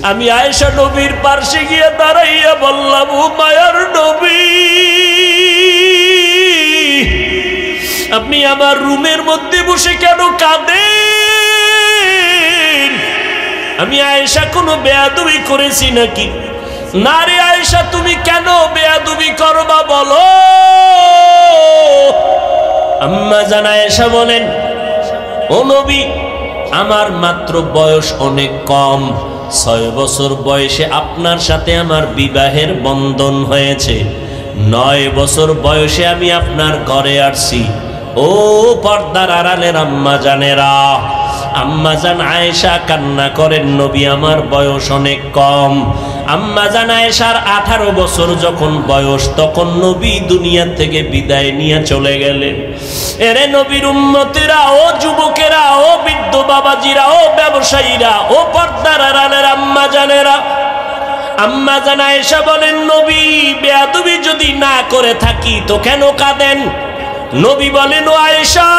আমি আয়েশা নবীর পাশে গিয়ে দাঁড়াইয়া বললাম, ও মায়ার নবী, আপনি আমার রুমের মধ্যে বসে কেন কাঁদেন? আমি আয়েশা কোনো বেয়াদবি করেছি নাকি? না রে আয়েশা, তুমি কেন বেয়াদবি করবা বলো? আম্মা জান আয়েশা বলেন, ও নবী, আমার মাত্র বয়স অনেক কম, 6 বছর বয়সে আপনার সাথে আমার বিবাহের বন্ধন হয়েছে। 9 বছর বয়সে আমি আপনার ঘরে আসছি। ও পর্দার আড়ালের আম্মা জানেরা, আম্মা জান আয়েশা কান্না করেন, নবী আমার বয়স অনেক কম। আম্মা জান আয়েশার 18 বছর যখন বয়স, তখন নবী দুনিয়া থেকে বিদায় নিয়ে চলে গেলেন। এরে নবীর উম্মতেরা, ও যুবকেরা, ও বৃদ্ধ বাবাজিরা, ও ব্যবসায়ীরা, ও পর্দার আড়ালের আম্মা জানেরা, আম্মা জান আয়েশা বলেন, নবী বেয়াদবি যদি না করে থাকি তো কেন কাঁদেন? নবী বলেন, ও আয়েশা,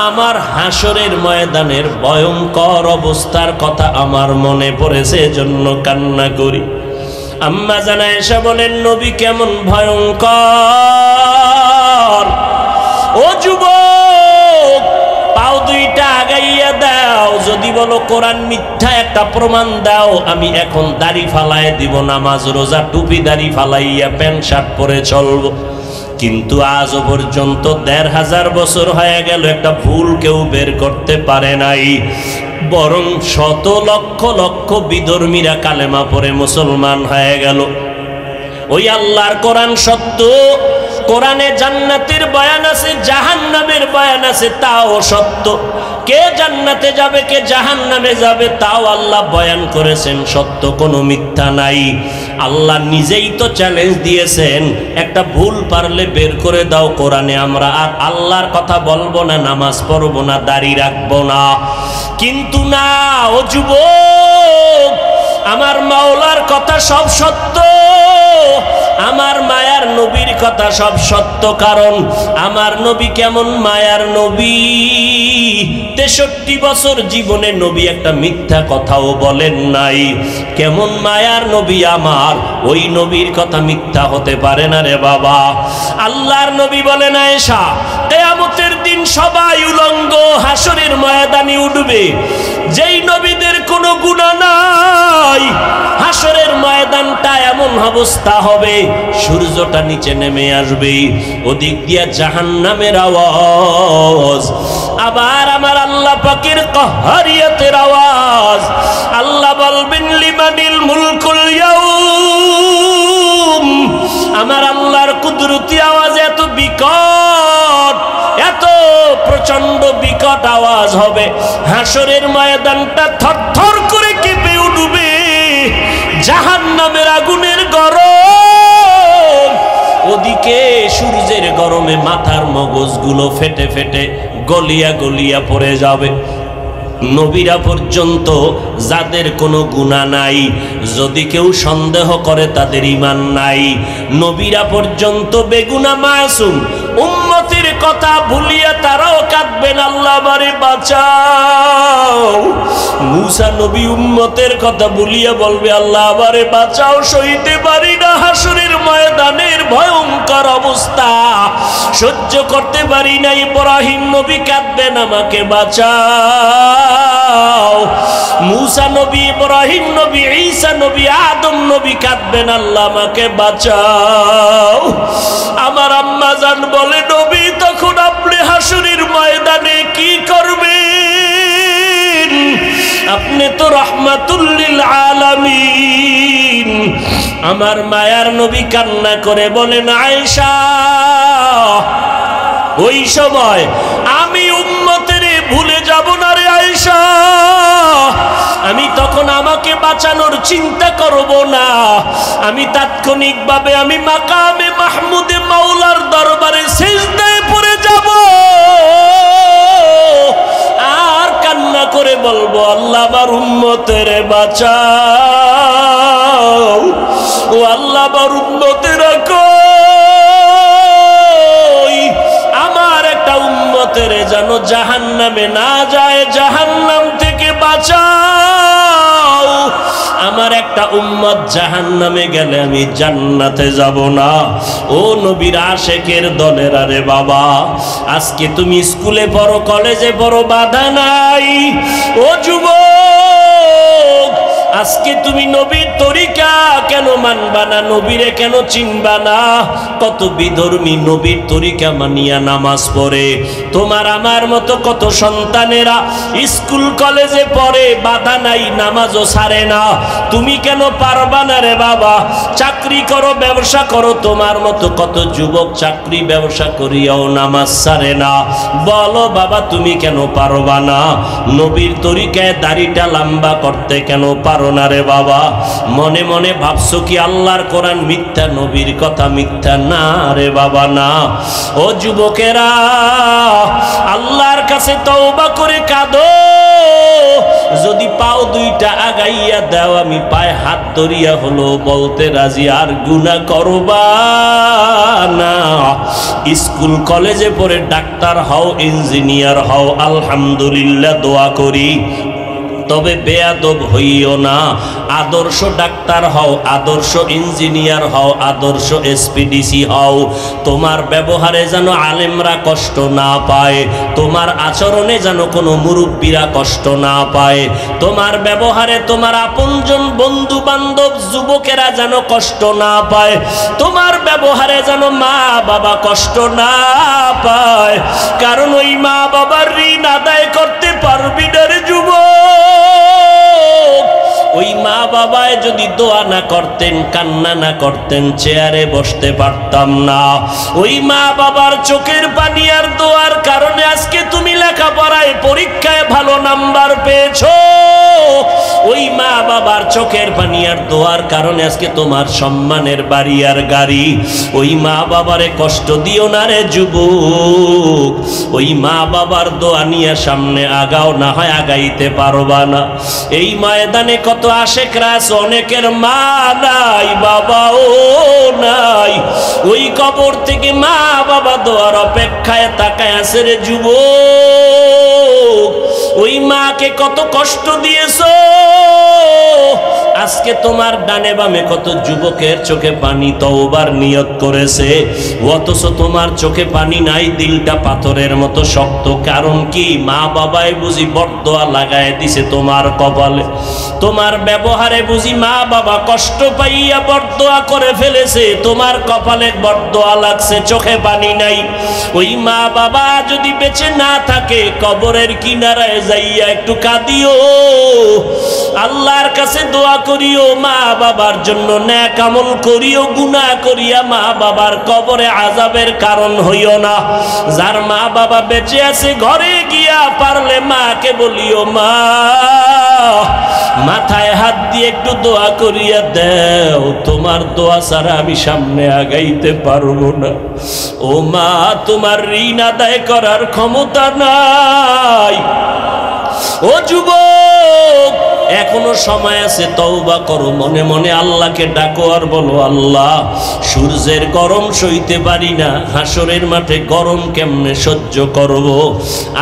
আমার হাসরের ময়দানের ভয়ঙ্কর অবস্থার কথা আমার মনে পড়েছে, এজন্য কান্না করি। আম্মা জান আয়েশা বলেন, নবী কেমন ভয়ঙ্কর? ও যুবক, পাও দুইটা আগাইয়া দাও, যদি বলো কোরআন মিথ্যা একটা প্রমাণ দাও, আমি এখন দাড়ি ফালায় দিব, নামাজ রোজা টুপি দাড়ি ফালাইয়া প্যান্ট শার্ট পরে চলবো। কিন্তু আজও পর্যন্ত 1500 বছর হয়ে গেল, একটা ভুল কেউ বের করতে পারে নাই, বরং শত লক্ষ লক্ষ বিধর্মীরা কালেমা পড়ে মুসলমান হয়ে গেল। ওই আল্লাহর কোরআন সত্য, কোরআনে জান্নাতের বয়ান আছে, জাহান্নামের বয়ান আছে, তাও সত্য। কে জান্নাতে যাবে, কে জাহান্নামে যাবে, তাও আল্লাহ বয়ান করেছেন, সত্য, কোনো মিথ্যা নাই। আল্লাহ নিজেই তো চ্যালেঞ্জ দিয়েছেন, একটা ভুল পারলে বের করে দাও কোরআনে, আমরা আর আল্লাহর কথা বলবো না, নামাজ পড়বো না, দাড়ি রাখবো না। কিন্তু না, ও যুবক, আমার মাওলার কথা সব সত্য, আমার মায়ার নবীর কথা সব সত্য। কারণ আমার নবী কেমন মায়ার নবী, 63 বছর জীবনে নবী একটা মিথ্যা কথাও বলেন নাই। কেমন মায়ার নবী আমার, ওই নবীর কথা মিথ্যা হতে পারে না রে বাবা। আল্লাহর নবী বলেন, আয়েশা, কিয়ামতের দিন সবাই উলঙ্গ হাসরের ময়দানে উঠবে, যেই নবীদের কোনো গুনাহ নাই, হাসরের ময়দানটা এমন অবস্থা হবে, সূর্যটা নিচে নেমে আসবে, ওদিক দিয়া জাহান্নামের আওয়াজ, আবার আমার আল্লাহ পাকের কাহারিয়াতের আওয়াজ। আল্লাহ বলবেন, লিমানিল মুলকুল ইয়াউম, আমার আল্লাহর কুদরতি আওয়াজ এত বিকট, এত প্রচন্ড বিকট আওয়াজ হবে, হাসরের ময়দানটা থরথর করে কেঁপে উঠবে, জাহান্নামের আগুনের গরম, ওদিকে সূর্যের গরমে মাথার মগজগুলো ফেটে ফেটে গলিয়া গলিয়া পড়ে যাবে। নবীরা পর্যন্ত যাদের কোনো গুনাহ নাই, যদি কেউ সন্দেহ করে তাদের ঈমান নাই। নবীরা পর্যন্ত বেগুনাহ মাসুম, উম্মতের কথা ভুলিয়া তারাও কাঁদবেন, আল্লাহ আমারে বাঁচাও। মূসা নবী উম্মতের কথা ভুলিয়া বলবে, আল্লাহ আমারে বাঁচাও, সইতে পারি না হাসরের ময়দানের ভয়ঙ্কর অবস্থা, সহ্য করতে পারি না। ইব্রাহিম নবী কাঁদবেন, আমাকে বাঁচাও। মূসা নবী, ইব্রাহিম নবী, ঈসা নবী, আদম নবী কাঁদবেন, আল্লাহ আমাকে বাঁচাও। আমার আম্মা জান বলে, নবী তখন আপনি হাসরের ময়দানে কি করবেন? আপনি তো রাহমাতুল লিল আলামিন। আমার মায়ার নবী কান্না করে বলেন, আয়েশা, ওই সময় আমি উম্মতের ভুলে যাব না রে আয়েশা, আমি তখন আমাকে বাঁচানোর চিন্তা করব না, আমি তাৎক্ষণিকভাবে আমি মাকামে মাহমুদে মাওলার দরবারে সিজদায় পড়ে যাব, আর কান্না করে বলবো, আল্লাহ আমার উম্মতের বাঁচাও, ও আল্লাহ আমার উম্মতের কই, আমার একটা উম্মতের যেন জাহান্নামে না যায়, জাহান্নাম থেকে বাঁচাও। একটা উম্মত জাহান্নামে গেলে আমি জান্নাতে যাব না। ও নবীর আশেকের দলের আরে বাবা, আজকে তুমি স্কুলে পড়ো, কলেজে পড়ো, বাধা নাই। ও যুবক, আজকে তুমি নবীর তরিকা কেন মানবা না? নবীরে কেন চিনবা না? কত বিধর্মী নবীর তরিকা মানিয়া নামাজ পড়ে। তোমার আমার মতো কত সন্তানেরা স্কুল কলেজে পড়ে, বাধা নাই, নামাজও ছাড়ে না। তুমি কেন পারবা না রে বাবা? চাকরি করো, ব্যবসা করো, তোমার মতো কত যুবক চাকরি ব্যবসা করিয়াও নামাজ ছাড়ে না। বলো বাবা, তুমি কেন পারবা না? নবীর তরিকায় দাড়িটা লম্বা করতে কেন পারো না রে বাবা? মনে মনে ভাবছো কি আল্লাহর কোরআন মিথ্যা, নবীর কথা মিথ্যা? না রে বাবা, না। ও যুবকেরা, আল্লাহর কাছে তওবা করে কাঁদো। যদি পাও দুইটা আগাইয়া দাও, আমি পায়ে হাত ধরিয়া হলো বলতে রাজি, আর গুনাহ করবা না। স্কুল কলেজে পড়ে ডাক্তার হও, ইঞ্জিনিয়ার হও, আলহামদুলিল্লাহ দোয়া করি। তবে বেয়াদব হইও না। আদর্শ ডাক্তার হও, আদর্শ ইঞ্জিনিয়ার হও, আদর্শ এসপিডিসি হও। তোমার ব্যবহারে যেন আলেমরা কষ্ট না পায়, তোমার আচরণে যেন কোনো মুরব্বীরা কষ্ট না পায়, তোমার ব্যবহারে তোমার আপনজন বন্ধু বান্ধব যুবকেরা যেন কষ্ট না পায়, তোমার ব্যবহারে যেন মা বাবা কষ্ট না পায়। কারণ ওই মা বাবার ঋণ আদায় করতে পারবি না রে যুবক। ওই মা বাবায় যদি দোয়া না করতেন, কান্না না করতেন, চেয়ারে বসতে পারতাম না। ওই মা বাবার চোখের পানি আর দোয়ার কারণে আজকে তুমি লেখাপড়ায় পরীক্ষায় ভালো নাম্বার পেয়েছো। ওই মা বাবার চোখের পানি আর দোয়ার কারণে আজকে তোমার সম্মানের বাড়ি আর গাড়ি। ওই মা বাবারে কষ্ট দিও না রে যুবক। ওই মা বাবার দোয়া নিয়ে সামনে আগাও, না হয় আগাইতে পারবা না। এই ময়দানে কত আশেকরা আছে, অনেকের মা নাই, বাবাও নাই। ওই কবর থেকে মা বাবা দোয়ার অপেক্ষায় তাকায় আছে রে যুবক। ওই মাকে কত কষ্ট দিয়েছো। আজকে তোমার ডানে বামে কত যুবকের চোখে পানি তওবার নিয়ত করেছে, অথচ তোমার চোখে পানি নাই, দিলটা পাথরের মতো শক্ত। কারণ কি? মা বাবাই বুঝি বরদোয়া লাগায় দিছে তোমার কপালে। তোমার ব্যবহারে বুঝি মা বাবা কষ্ট পাইয়া বরদোয়া করে ফেলেছে, তোমার কপালে বরদোয়া লাগছে, চোখে পানি নাই। ওই মা বাবা যদি বেঁচে না থাকে, কবরের কিনারায় যাইয়া একটু কাঁদিও, আল্লাহর কাছে দোয়া করিও, মা বাবার জন্য নেক আমল করিও, গুনাহ করিয়া মা বাবার কবরে আযাবের কারণ হইও না। যার মা বাবা বেঁচে আছে, ঘরে গিয়া পারলে মাকে বলিও, মা মাথায় হাত দিয়ে একটু দোয়া করিয়া দেও, তোমার দোয়া ছাড়া আমি সামনে আগাইতে পারবো না। ও মা, তোমার ঋণ আদায় করার ক্ষমতা নাই। ও যুবক, এখনো সময় আছে, তওবা করো, মনে মনে আল্লাহকে ডাকো আর বলো, আল্লাহ সূর্যের গরম সইতে পারি না, হাসরের মাঠে গরম কেমনে সহ্য করব।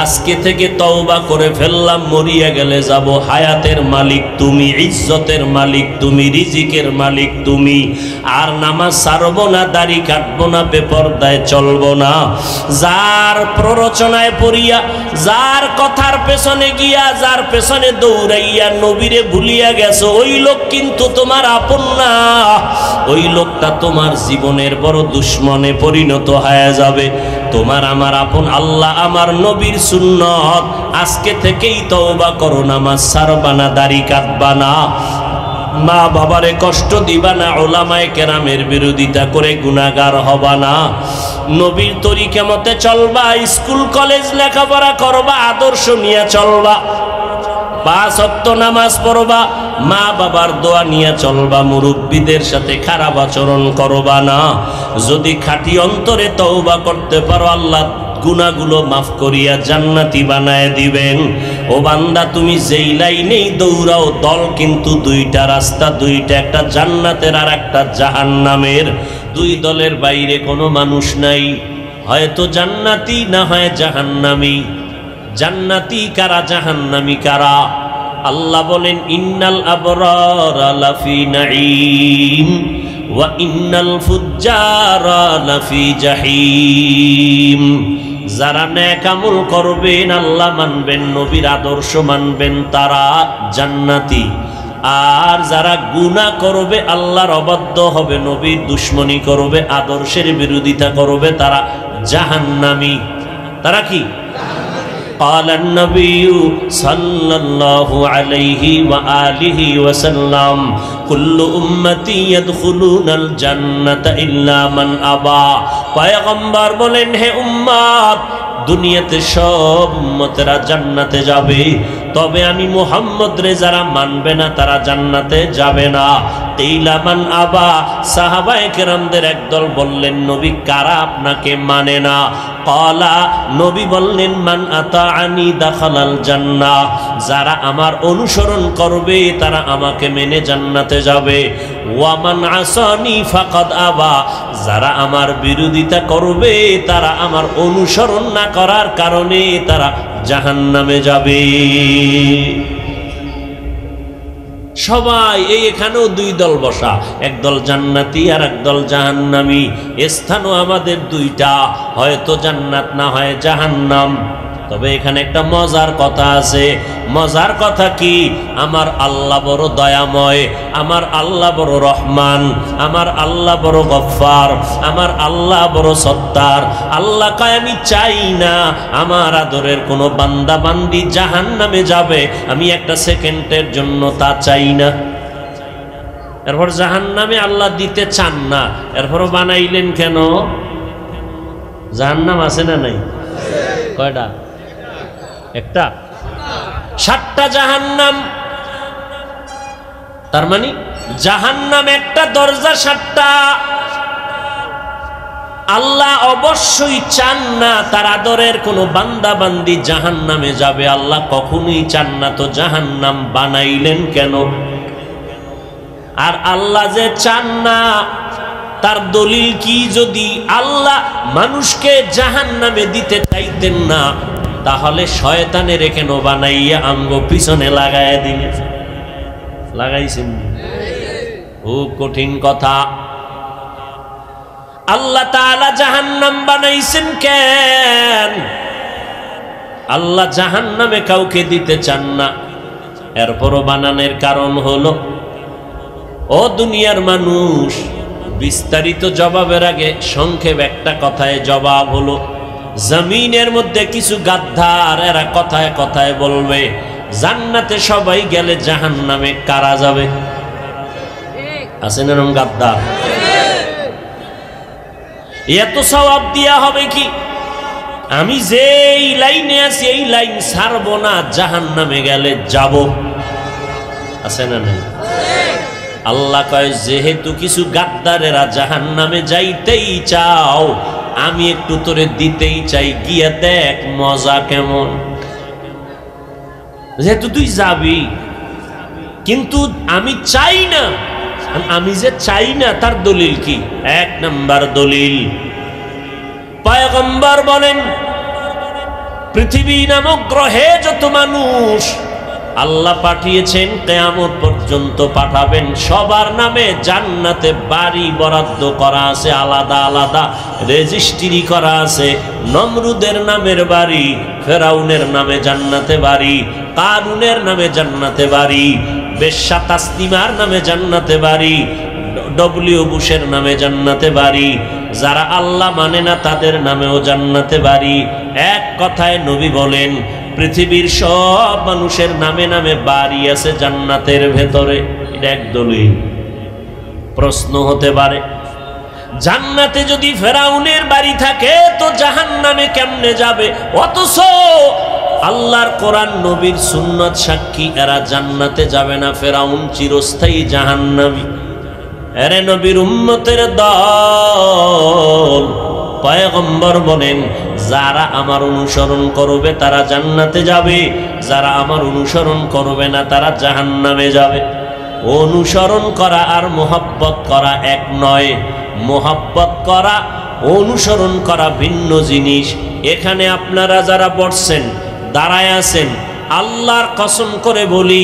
আজকে থেকে তওবা করে ফেললাম, মরিয়া গেলে যাব। হায়াতের মালিক তুমি, ইজ্জতের মালিক তুমি, রিজিকের মালিক তুমি। আর নামাজ ছাড়বো না, দাড়ি কাটবো না, বেপরদায় চলবো না। যার প্ররোচনায় পড়িয়া, যার কথার পেছনে গিয়া, যার পেছনে দৌড়াইয়া নবীরে ভুলিয়া গেছো, ওই লোক কিন্তু তোমার আপন না। ওই লোকটা তোমার জীবনের বড় দুশ্মনে পরিণত হয়ে যাবে। তোমার আমার আপন আল্লাহ, আমার নবীর সুন্নত। আজকে থেকেই তওবা করো, নামাজ ছাড়বা না, দাড়ি কাটবা না, মা বাবারে কষ্ট দিবা না, ওলামায়ে কেরামের বিরোধিতা করে গুনাহগার হবা না, নবীর তরিকা মতে চলবা, স্কুল কলেজ লেখাপড়া করবা, আদর্শ নিয়ে চলবা, 5 ওয়াক্ত নামাজ পড়বা, মা বাবার দোয়া নিয়ে চলবা, মুরব্বীদের সাথে খারাপ আচরণ করবা না। যদি খাঁটি অন্তরে তওবা করতে পারো, আল্লাহ গুনাহগুলো মাফ করিয়া জান্নাতি বানায় দিবেন। ও বান্দা, তুমি যেই লাইনেই দৌড়াও, দল কিন্তু দুইটা রাস্তা, দুইটা, একটা জান্নাতের আর একটা জাহান্নামের। দুই দলের বাইরে কোনো মানুষ নাই, হয়তো জান্নাতি না হয় জাহান্নামী। জান্নাতি কারা, জাহান্নামী কারা? আল্লাহ বলেন ইন্নাল আবরারা লাফি নাঈম ওয়া ইন্নাল ফুজ্জারা লাফি জাহিম। যারা নেক আমল করবেন, আল্লাহ মানবেন, নবীর আদর্শ মানবেন, তারা জান্নাতি। আর যারা গুনাহ করবে, আল্লাহর অবাধ্য হবে, নবীর দুশমনি করবে, আদর্শের বিরোধিতা করবে, তারা জাহান্নামী। তারা কি? قال النبي صلى الله عليه وآله وسلم كل أمتي يدخلون الجنة إلا من أبى। পয়গম্বর বলেন, হে উম্মত, দুনিয়াতে সব উম্মতেরা জান্নাতে যাবে, তবে আমি মুহাম্মদ রে যারা মানবে না তারা জান্নাতে যাবে না। কিলা মান আবা, সাহাবায়ে কেরামদের একদল বললেন, নবী কারা আপনাকে মানে না? ক্বালা, নবী বললেন, মান আতাআনি দাখালাল জান্নাহ, যারা আমার অনুসরণ করবে তারা আমাকে মেনে জান্নাতে যাবে। ওয়া মান আসানি ফাকাদ আবা, যারা আমার বিরোধিতা করবে তারা আমার অনুসরণ না করার কারণে তারা জাহান্নামে যাবে। সবাই এখানেও দুই দল বসা, একদল জান্নাতি আর একদল জাহান্নামী। স্থানও আমাদের দুইটা, হয়তো জান্নাত না হয় জাহান্নাম। তবে এখানে একটা মজার কথা আছে। মজার কথা কি? আমার আল্লাহ বড় দয়াময়, আমার আল্লাহ বড় রহমান, আমার আল্লাহ বড় গফফার, আমার আল্লাহ বড় সত্তার। আল্লাহ কয়, আমি চাই না আমার আদরের কোনো বান্দা বান্দি জাহান্নামে যাবে, আমি একটা সেকেন্ডের জন্য তা চাই না। এরপর জাহান্নামে আল্লাহ দিতে চান না, এরপরও বানাইলেন কেন? জাহান্নাম আছে না নাই? কয়টা? একটা। 7টা জাহান্নাম। তার মানে জাহান্নাম একটা, দরজা 7টা। আল্লাহ অবশ্যই চান না তার আদরের কোনো বান্দা বান্দি জাহান্নামে যাবে, আল্লাহ কখনোই চান না, তো জাহান্নাম বানাইলেন কেন? আর আল্লাহ যে চান না তার দলিল কি? যদি আল্লাহ মানুষকে জাহান্নামে দিতে চাইতেন না, তাহলে শয়তানের কেন বানাইয়া আমগো পিছনে লাগাইয়া দিলেন? লাগাইছেন? খুব কঠিন কথা। আল্লাহ তাআলা জাহান্নাম বানাইছেন কেন? আল্লাহ জাহান্নামে কাউকে দিতে চান না। এরপরও বানানোর কারণ হলো, ও দুনিয়ার মানুষ, বিস্তারিত জবাবের আগে সংক্ষেপ একটা কথায় জবাব হলো, জমিনের মধ্যে কিছু গাদ্দার, এরা কথায় কথায় বলবে জান্নাতে সবাই গেলে জাহান্নামে কারা যাবে? আছেন এরকম গাদ্দার? এত সওয়াব দিয়া হবে কি? আমি যেই লাইনে আছি এই লাইন ছাড়বো না, জাহান্নামে গেলে যাব। আছে না নাই? আল্লাহ কয়, যেহেতু কিছু গাদ্দারেরা জাহান্নামে যাইতেই চাও, আমি একটু তোরে দিতেই চাই, গিয়া দেখ মজা কেমন। যেহেতু তুই যাবি, কিন্তু আমি চাই না। আমি যে চাই না তার দলিল কি? 1 নাম্বার দলিল, পয়গম্বর বলেন, পৃথিবী নামক গ্রহে যত মানুষ আল্লাহ পাঠিয়েছেন, কিয়ামত পর্যন্ত পাঠাবেন, সবার নামে জান্নাতে বাড়ি বরাদ্দ করা আছে, আলাদা আলাদা রেজিস্ট্রি করা আছে। নমরুদের নামের বাড়ি, ফেরাউনের নামে জান্নাতে বাড়ি, কারুনের নামে জান্নাতে বাড়ি, বেশ্যা তাসলিমার নামে জান্নাতে বাড়ি, ডব্লিউ বুশের নামে জান্নাতে বাড়ি। যারা আল্লাহ মানে না তাদের নামেও জান্নাতে বাড়ি। এক কথায় নবী বলেন, পৃথিবীর সব মানুষের নামে নামে বাড়ি আছে জান্নাতের ভেতরে। এটা এক দলিল। প্রশ্ন হতে পারে, জান্নাতে যদি ফেরাউনের বাড়ি থাকে তো জাহান্নামে কেমনে যাবে? অথচ আল্লাহর কোরআন, নবীর সুন্নাত সাক্ষী, এরা জান্নাতে যাবে না, ফেরাউন চিরস্থায়ী জাহান্নামী। এরে নবীর উম্মতের দল, পয়গম্বর বলেন, যারা আমার অনুসরণ করবে তারা জান্নাতে যাবে, যারা আমার অনুসরণ করবে না তারা জাহান্নামে যাবে। অনুসরণ করা আর মোহাব্বত করা এক নয়। মোহাব্বত করা, অনুসরণ করা ভিন্ন জিনিস। এখানে আপনারা যারা বসছেন, দাঁড়ায় আছেন, আল্লাহর কসম করে বলি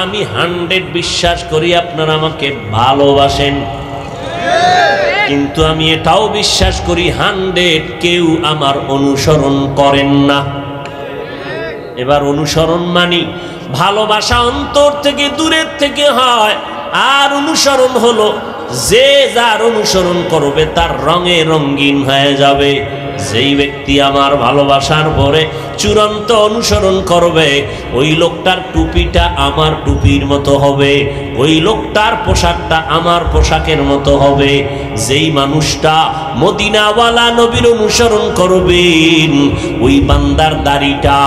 আমি 100 বিশ্বাস করি আপনারা আমাকে ভালোবাসেন, কিন্তু আমি এটাও বিশ্বাস করি 100 কেউ আমার অনুসরণ করেন না। এবার অনুসরণ মানি ভালোবাসা অন্তর থেকে দূরের থেকে হয়, আর অনুসরণ হলো যে যার অনুসরণ করবে তার রঙে রঙিন হয়ে যাবে। যেই ব্যক্তি আমার ভালোবাসার পরে চূড়ান্ত অনুসরণ করবে ওই লোকটার টুপিটা আমার টুপির মতো হবে, ওই লোকটার পোশাকটা আমার পোশাকের মতো হবে। যেই মানুষটা মদিনাওয়ালা নবীর অনুসরণ করবেন ওই বান্দার দাড়িটা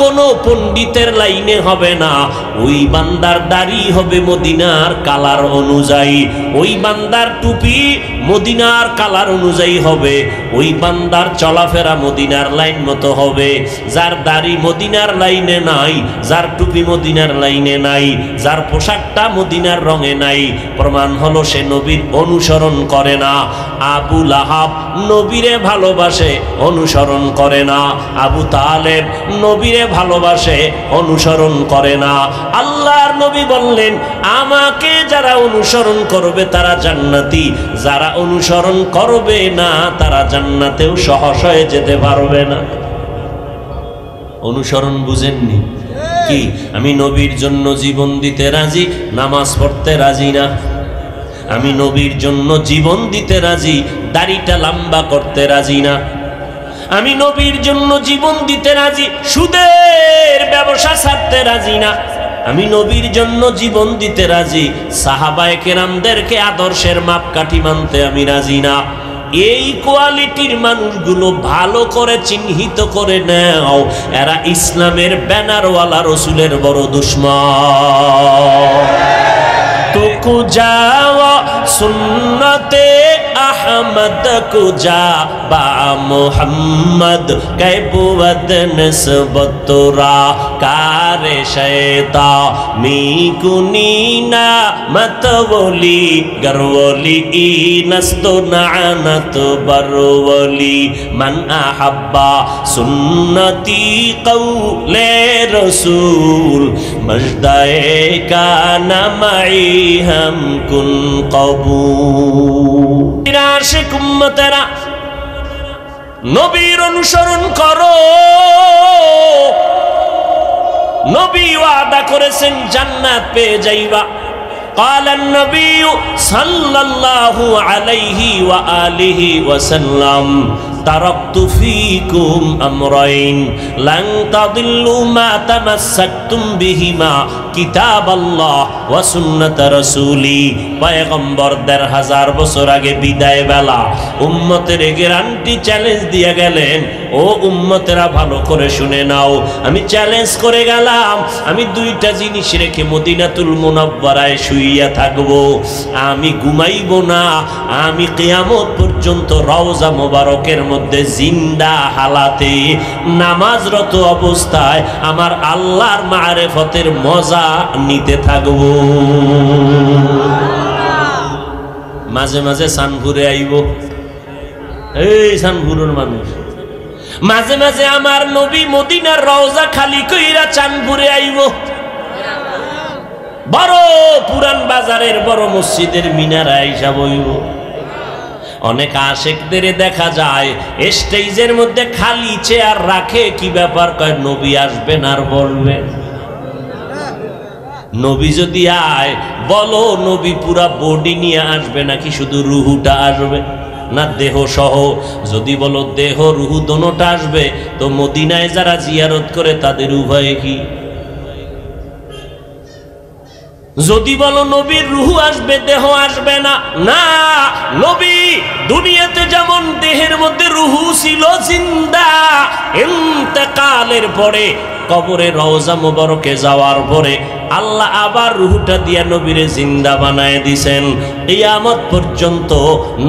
কোনো পণ্ডিতের লাইনে হবে না, ওই বান্দার দাড়ি হবে মদিনার কালার অনুযায়ী, ওই বান্দার টুপি মদিনার কালার অনুযায়ী হবে, ওই বান্দার চলাফেরা মদিনার লাইন মতো হবে। যার দাড়ি মদিনার লাইনে নাই, যার টুপি মদিনার লাইনে নাই, যার পোশাকটা মদিনার রঙে নাই, প্রমাণ হলো সে নবীর অনুসরণ করে না। আবু লাহাব নবীরে ভালোবাসে, অনুসরণ করে না। আবু তালেব নবীরে ভালোবাসে, অনুসরণ করে না। আল্লাহর নবী বললেন আমাকে যারা অনুসরণ করবে তারা জান্নাতি, যারা অনুসরণ করবে না তারা জান্নাতেও সহসে যেতে পারবে না। অনুসরণ বুঝেননি কি? আমি নবীর জন্য জীবন দিতে রাজি, নামাজ পড়তে রাজি না। আমি নবীর জন্য জীবন দিতে রাজি, দাড়িটা লম্বা করতে রাজি না। আমি নবীর জন্য জীবন দিতে রাজি, সুদের ব্যবসা ছাড়তে রাজি না। আমি নবীর জন্য জীবন দিতে রাজি, সাহাবায়ে কেরামদেরকে আদর্শের মাপকাঠি মানতে আমি রাজি না। এই কোয়ালিটির মানুষগুলো ভালো করে চিহ্নিত করে নাও, এরা ইসলামের ব্যানারওয়ালা রসুলের বড় দুশমন। তো কুজাওয়া সুন্নতে আহমদ কুজা বা মোহাম্মদ কৈবুদ নিসবতরা কারে শয়তা মিকুনিনা মতবলি গরওলি ইনস্তু নানত বরওলি মান আহাব্বা সুন্নতি কওলে রসূল মজদায়ে কানা মাই হাম কুন কবুল। আশিক উম্মতেরা নবীর অনুসরণ করো। নবী ওয়াদা করেছেন জান্নাত পেয়ে যাইবা। قال النبي صلى الله عليه وآله وسلم تركت فيكم أمرين لن تضلوا ما تمسكتم بهما কিতাব আল্লাহ ওয়া সুন্নাত রাসূলি। পয়গম্বর ১৫০০ বছর আগে বিদায় বেলা উম্মতের গ্যারান্টি চ্যালেঞ্জ দিয়ে গেলেন, ও উম্মতেরা ভালো করে শুনে নাও, আমি চ্যালেঞ্জ করে গেলাম, আমি দুইটা জিনিস রেখে মদিনাতুল মুনাওয়ারায় শুইয়া থাকব, আমি ঘুমাইব না, আমি কিয়ামত পর্যন্ত রওজা মোবারকের মধ্যে জিন্দা হালাতে নামাজরত অবস্থায় আমার আল্লাহর মারিফতের মজা নিতে থাকব। মাঝে মাঝে সানপুরে আইব, এই সানপুরের মানুষ মাঝে মাঝে আমার নবী মদিনার রওজা খালি কইরা চাঁদপুরে আইব। বড় পুরান বাজারের বড় মসজিদের মিনারে আইসা বইব। অনেক আশেকদের দেখা যায় স্টেজের মধ্যে খালি চেয়ার রাখে, কি ব্যাপার? কয় নবী আসবেন আর বলবেন। নবী যদি আয় বলো নবী পুরা বডি নিয়ে আসবে নাকি শুধু রুহুটা আসবে? না দেহ সহ? যদি বলো দেহ রুহু দোনোটা আসবে, তো মদিনায় যারা জিয়ারত করে তাদের উভয়ে কি? যদি বলো নবীর রুহু আসবে দেহ আসবে না, না, নবী দুনিয়াতে যেমন দেহের মধ্যে রুহু ছিল জিন্দা, ইন্তেকালের পরে কবরে রওজা মুবারকে যাওয়ার পরে আল্লাহ আবার রুহুটা দিয়া নবীরে জিন্দা বানায় দিছেন। কিয়ামত পর্যন্ত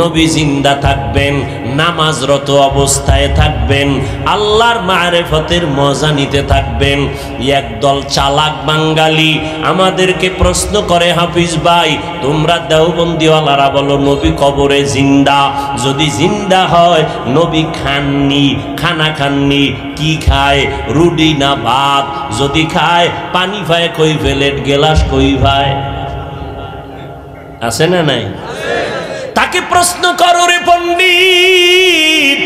নবী জিন্দা থাকবেন, নামাজরত অবস্থায় থাকবেন, আল্লাহর মারিফতের মজা নিতে থাকবেন। একদল চালাক বাঙালি আমাদেরকে প্রশ্ন করে, হাফিজ ভাই তোমরা দেওবন্দিওয়ালারা বলো নবী কবরে জিন্দা, যদি জিন্দা হয় নবী খাননি, খানা খাননি, কি খায় রুটি না ভাত? যদি খায় পানি পায় কই, প্লেট গেলাস কই ভাই? আছে না নাই? তাকে প্রশ্ন করো রে পণ্ডিত,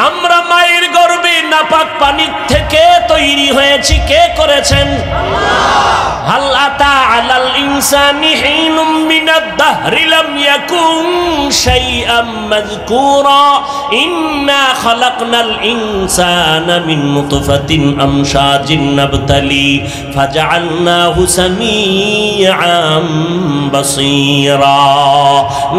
আমরা মায়ের গর্ভে নাপাক পানির থেকে তৈরি হয়েছি, কে করেছেন? হাল আতা আলাল ইনসানি হিনুম মিনাদ দাহরি লাম ইয়াকুন শাইআম মাযকুরা ইন্না খালাকনাল ইনসানা মিন নুতফাতিন আমশাজিন নাবতালি ফাজআলনাহু সামিআম বাসীরা।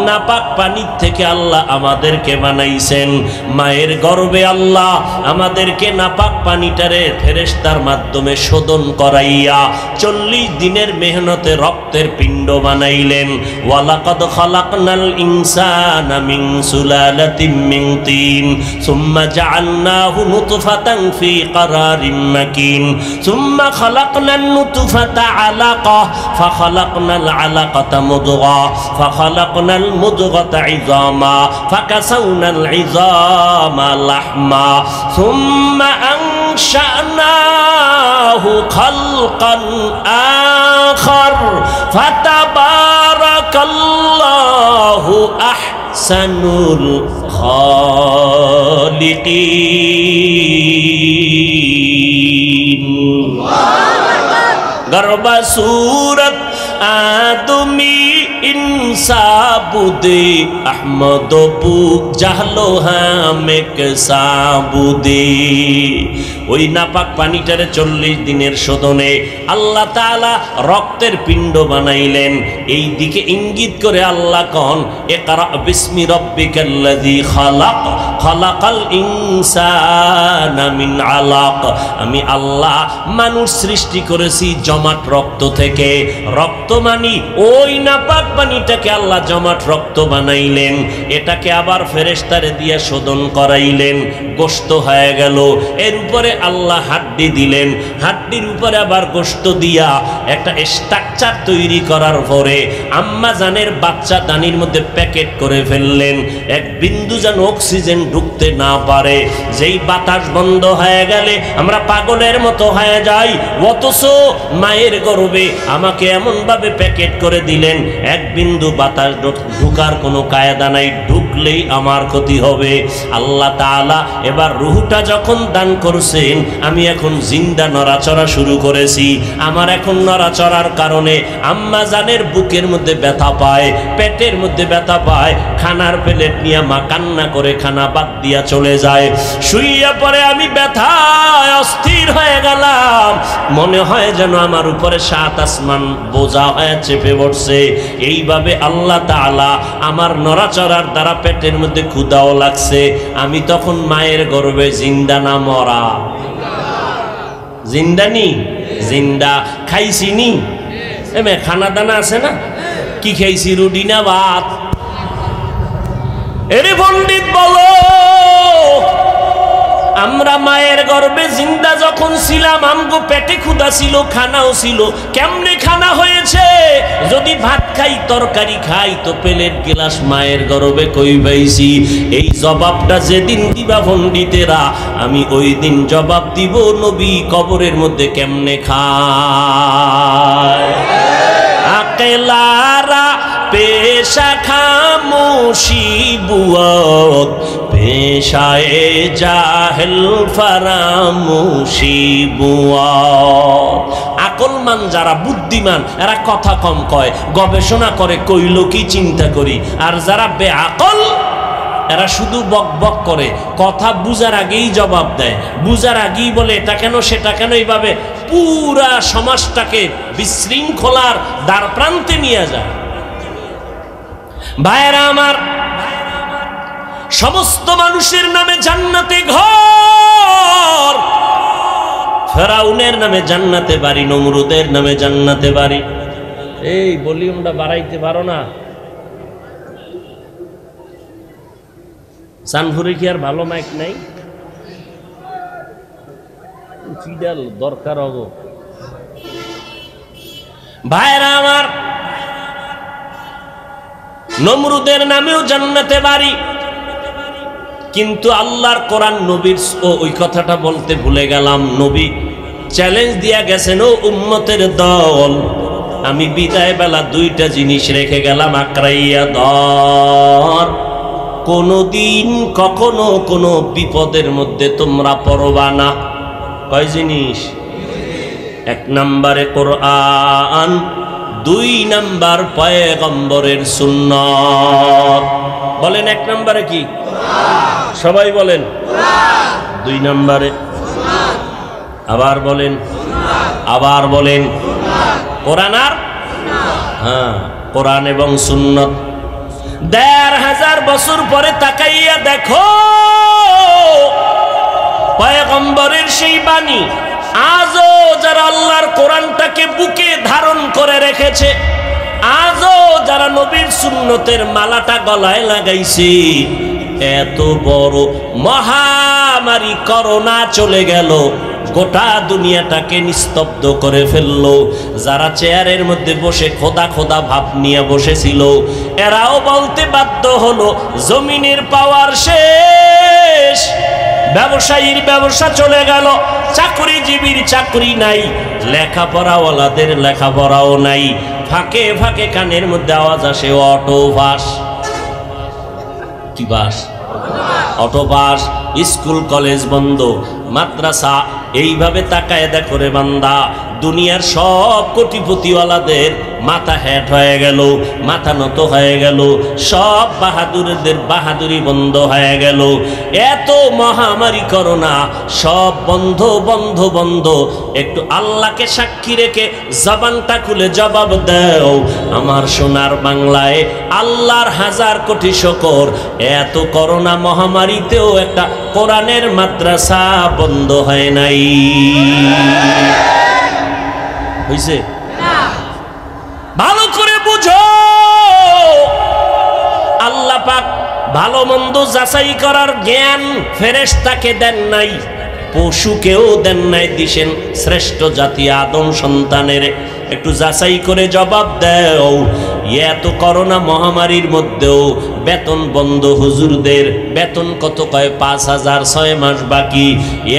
নাপাক পানির থেকে আল্লাহ আমাদেরকে বানাইছেন, মায়ের গর্ভে আল্লাহ আমাদেরকে নাপাক পানিটারে ফেরেশতার মাধ্যমে শোধন করাইয়া 40 দিনের মেহনতে রক্তের পিণ্ড বানাইলেন। ওয়ালাকাদ খালাকনাল ইনসানা মিন সুলালাতিন মিন তিন সুম্মা জাআলনাহু নুতফাতান ফি ক্বারারিন মাকিন সুম্মা খালাকনান নুতফাতা আলাকা ফাখালাকনাল আলাকাতা মুদগা ফাখালাকনাল মুদগাতা ইযামা ফাকাসাউনাল ইযামা লাহমা সুম্মা আনশানাহু খালকান আখার ফাতাবারাকাল্লাহু আহসানুল খালিকিন। গর্বা সূরত আদমি ইনসাবুদে আহমদবু জাহলো হামেক সাবুদে। ওই নাপাক পানিটারে 40 দিনের শোধনে আল্লাহ তাআলা রক্তের পিণ্ড বানাইলেন। এই দিকে ইঙ্গিত করে আল্লাহ কন, ইকরা বিসমি রাব্বিকাল্লাযী খালাক খালাকাল ইনসানা মিন আলাক। আমি আল্লাহ মানুষ সৃষ্টি করেছি জমাট রক্ত থেকে। রক্ত মানি ওই নাপাক পানিটাকে আল্লাহ জমাট রক্ত বানাইলেন, এটাকে আবার ফেরেশতারে দিয়ে শোধন করাইলেন, গোশত হয়ে গেল। এর উপরে আল্লাহ হাড্ডি দিলেন, হাড্ডির উপরে আবার গোশত দিয়া একটা স্ট্রাকচার তৈরি করার পরে আম্মা জানের বাচ্চা দানির মধ্যে প্যাকেট করে ফেললেন, এক বিন্দু যেন অক্সিজেন ঢুকতে না পারে। যেই বাতাস বন্ধ হয়ে গেলে আমরা পাগলের মতো হয়ে যাই, অথচ মায়ের গর্ভে আমাকে এমন ভাবে প্যাকেট করে দিলেন এক বিন্দু বাতাস ঢুকার কোনো কায়দা নাই, ঢুকলেই আমার ক্ষতি হবে। আল্লাহ তাআলা এবার রূহটা যখন দান করছেন, আমি এখন জিন্দা নড়াচড়া শুরু করেছি। আমার এখন নড়াচড়ার কারণে আম্মা জানের বুকের মধ্যে ব্যথা পায়, পেটের মধ্যে ব্যথা পায়, খানার প্লেট নিয়ে মা কান্না করে খানা বাদ দিয়া চলে যায়। শুইয়া পরে আমি ব্যথায় অস্থির হয়ে গেলাম, মনে হয় যেন আমার উপরে 7 আসমান বোঝা হয়ে চেপে পড়ছে। এইভাবে আল্লাহ তাআলা আমার নড়াচড়ার দ্বারা পেটের মধ্যে ক্ষুধাও লাগছে। আমি তখন মায়ের গর্ভে জিন্দা না মরা? জিন্দানি, জিন্দা। খাইছি নি? এমে খানা দানা আছে না? কি খাইছি, রুটি না ভাত? এরে পণ্ডিত বলো, আমরা মায়ের গর্ভে জিন্দা যখন ছিলাম, আমগো পেটে ক্ষুধা ছিল, খানাও ছিল। কেমনে খানা হয়েছে? যদি ভাত খাই, তরকারি খাই, তো প্লেট গিলাস মায়ের গর্ভে কই পাইছি? এই জবাবটা যেদিন দিবা পণ্ডিতেরা, আমি ওই দিন জবাব দিব নবী কবরের মধ্যে কেমনে খায়। আকেলারা পেশা খামোশি বুয়ত পেশায়ে জাহেল ফারামুশি বুয়ত। আকলমান যারা, বুদ্ধিমান, এরা কথা কম কয়, গবেষণা করে, কইল কি চিন্তা করি। আর যারা বেআকল, এরা শুধু বক বক করে, কথা বুঝার আগেই জবাব দেয়, বুঝার আগেই বলে এটা কেন সেটা কেন, এইভাবে পুরা সমাজটাকে বিশৃঙ্খলার দ্বার প্রান্তে নিয়ে যায়। ভাইরা আমার, সমস্ত মানুষের নামে জান্নাতে ঘর, ফেরাউনের নামে জান্নাতে বাড়ি, নমরুদের নামে জান্নাতে বাড়ি। এই ভলিউমটা বাড়াইতে পারো না? চানপুরে কি আর ভালো মাইক নাই? ফিডাল দরকার হবো। ভাইরা আমার, নমরুদের নামেও জান্নাতে বাড়ি, কিন্তু আল্লাহর কোরআন নবীর ওই কথাটা বলতে ভুলে গেলাম। নবী চ্যালেঞ্জ দিয়া গেছেন, ও উম্মতের দল, আমি বিদায় বেলা দুইটা জিনিস রেখে গেলাম আঁকড়াইয়া ধর, কোনদিন কখনো কোনো বিপদের মধ্যে তোমরা পড়বা না। কয় জিনিস? এক নম্বরে কোরআন, দুই নাম্বার পয়গম্বরের সুন্নাত। বলেন এক নম্বরে কি? সবাই বলেন। দুই নম্বরে আবার বলেন, আবার বলেন কোরআন আর হ্যাঁ, কোরআন এবং সুন্নাত। ১৫০০ বছর পরে তাকাইয়া দেখো, পয়গম্বরের সেই বাণী আজও যারা আল্লাহর কোরআনটাকে বুকে ধারণ করে রেখেছে, আজও যারা নবীর সুন্নতের মালাটা গলায় লাগাইছে, এত বড় মহামারী করোনা চলে গেল, গোটা দুনিয়াটাকে নিস্তব্ধ করে ফেললো। যারা চেয়ারের মধ্যে বসে খোদা খোদা ভাব নিয়ে বসেছিল, এরাও বলতে বাধ্য হলো জমিনের পাওয়ার শেষ, ব্যবসায়ীর ব্যবসা চলে গেল, চাকরিজীবীর চাকরি নাই, লেখাপড়াওয়ালাদের লেখাপড়াও নাই। ফাঁকে ফাঁকে কানের মধ্যে আওয়াজ আসে, অটো বাস। কি বাস? Auto bus. স্কুল কলেজ বন্ধ, মাদ্রাসা। এইভাবে তাকায় দেখো রে বান্দা, দুনিয়ার সব কোটিপতিওয়ালাদের মাথা হ্যাট হয়ে গেল, মাথা নত হয়ে গেল, সব বাহাদুরদের বাহাদুরি বন্ধ হয়ে গেল। এত মহামারী করোনা, সব বন্ধ বন্ধ বন্ধ। একটু আল্লাহকে সাক্ষী রেখে জবানটা খুলে জবাব দাও, আমার সোনার বাংলায় আল্লাহর হাজার কোটি শুকর, এত করোনা মহামারীতেও একটা কোরআনের মাদ্রাসা বন্ধ হয় নাই। হইছে? ভালো করে বুঝো, আল্লাহ পাক ভালো মন্দ যাচাই করার জ্ঞান ফেরেশতাকে দেন নাই, পশুকেও দেন নাই, দিছেন শ্রেষ্ঠ জাতি আদম সন্তানের। একটু যাচাই করে জবাব দাও। এত করোনা মহামারীর মধ্যেও বেতন বন্ধ, হুজুরদের বেতন কত? কয় ৫,০০০, ৬ মাস বাকি।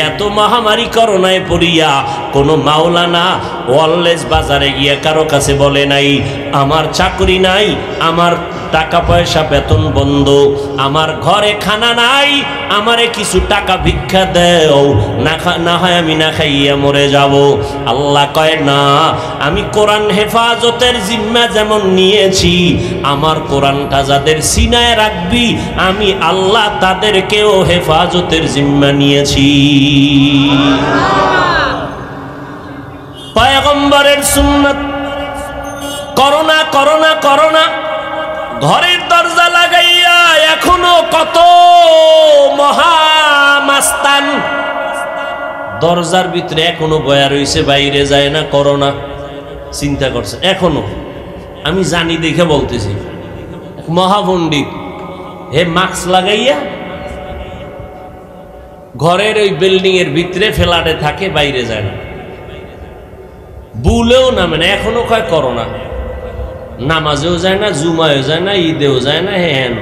এত মহামারী করোনায় পড়িয়া কোনো মাওলানা ওয়ারলেস বাজারে গিয়ে কারো কাছে বলে নাই আমার চাকরি নাই, আমার টাকা পয়সা বেতন বন্ধ, আমার ঘরে খানা নাই, আমারে কিছু টাকা ভিক্ষা দেও, না হয় আমি না খাইয়া মরে যাব। আল্লাহ কয় না, আমি কোরআন হেফাজতের জিম্মা যেমন নিয়েছি, আমার কোরআনটা যাদের সিনায় রাখবি, আমি আল্লাহ তাদেরকেও হেফাজতের জিম্মা নিয়েছি। পয়গম্বরের সুন্নাত। করোনা করোনা করোনা, ঘরের দরজা লাগাইয়া এখনো কত মহামাস্তান দরজার ভিতরে এখনো বয়া রয়েছে, বাইরে যায় না। করোনা চিন্তা করছে এখনো। আমি জানি দেখে বলতেছি, মহাপণ্ডিত হে মাস্ক লাগাইয়া ঘরের ওই বিল্ডিং এর ভিতরে ফ্ল্যাটে থাকে, বাইরে যায় না, বুলেও নামে না, এখনো কয় করোনা। নামাজেও যায় না, জুমায়ও যায় না, ঈদেও যায় না, হেন।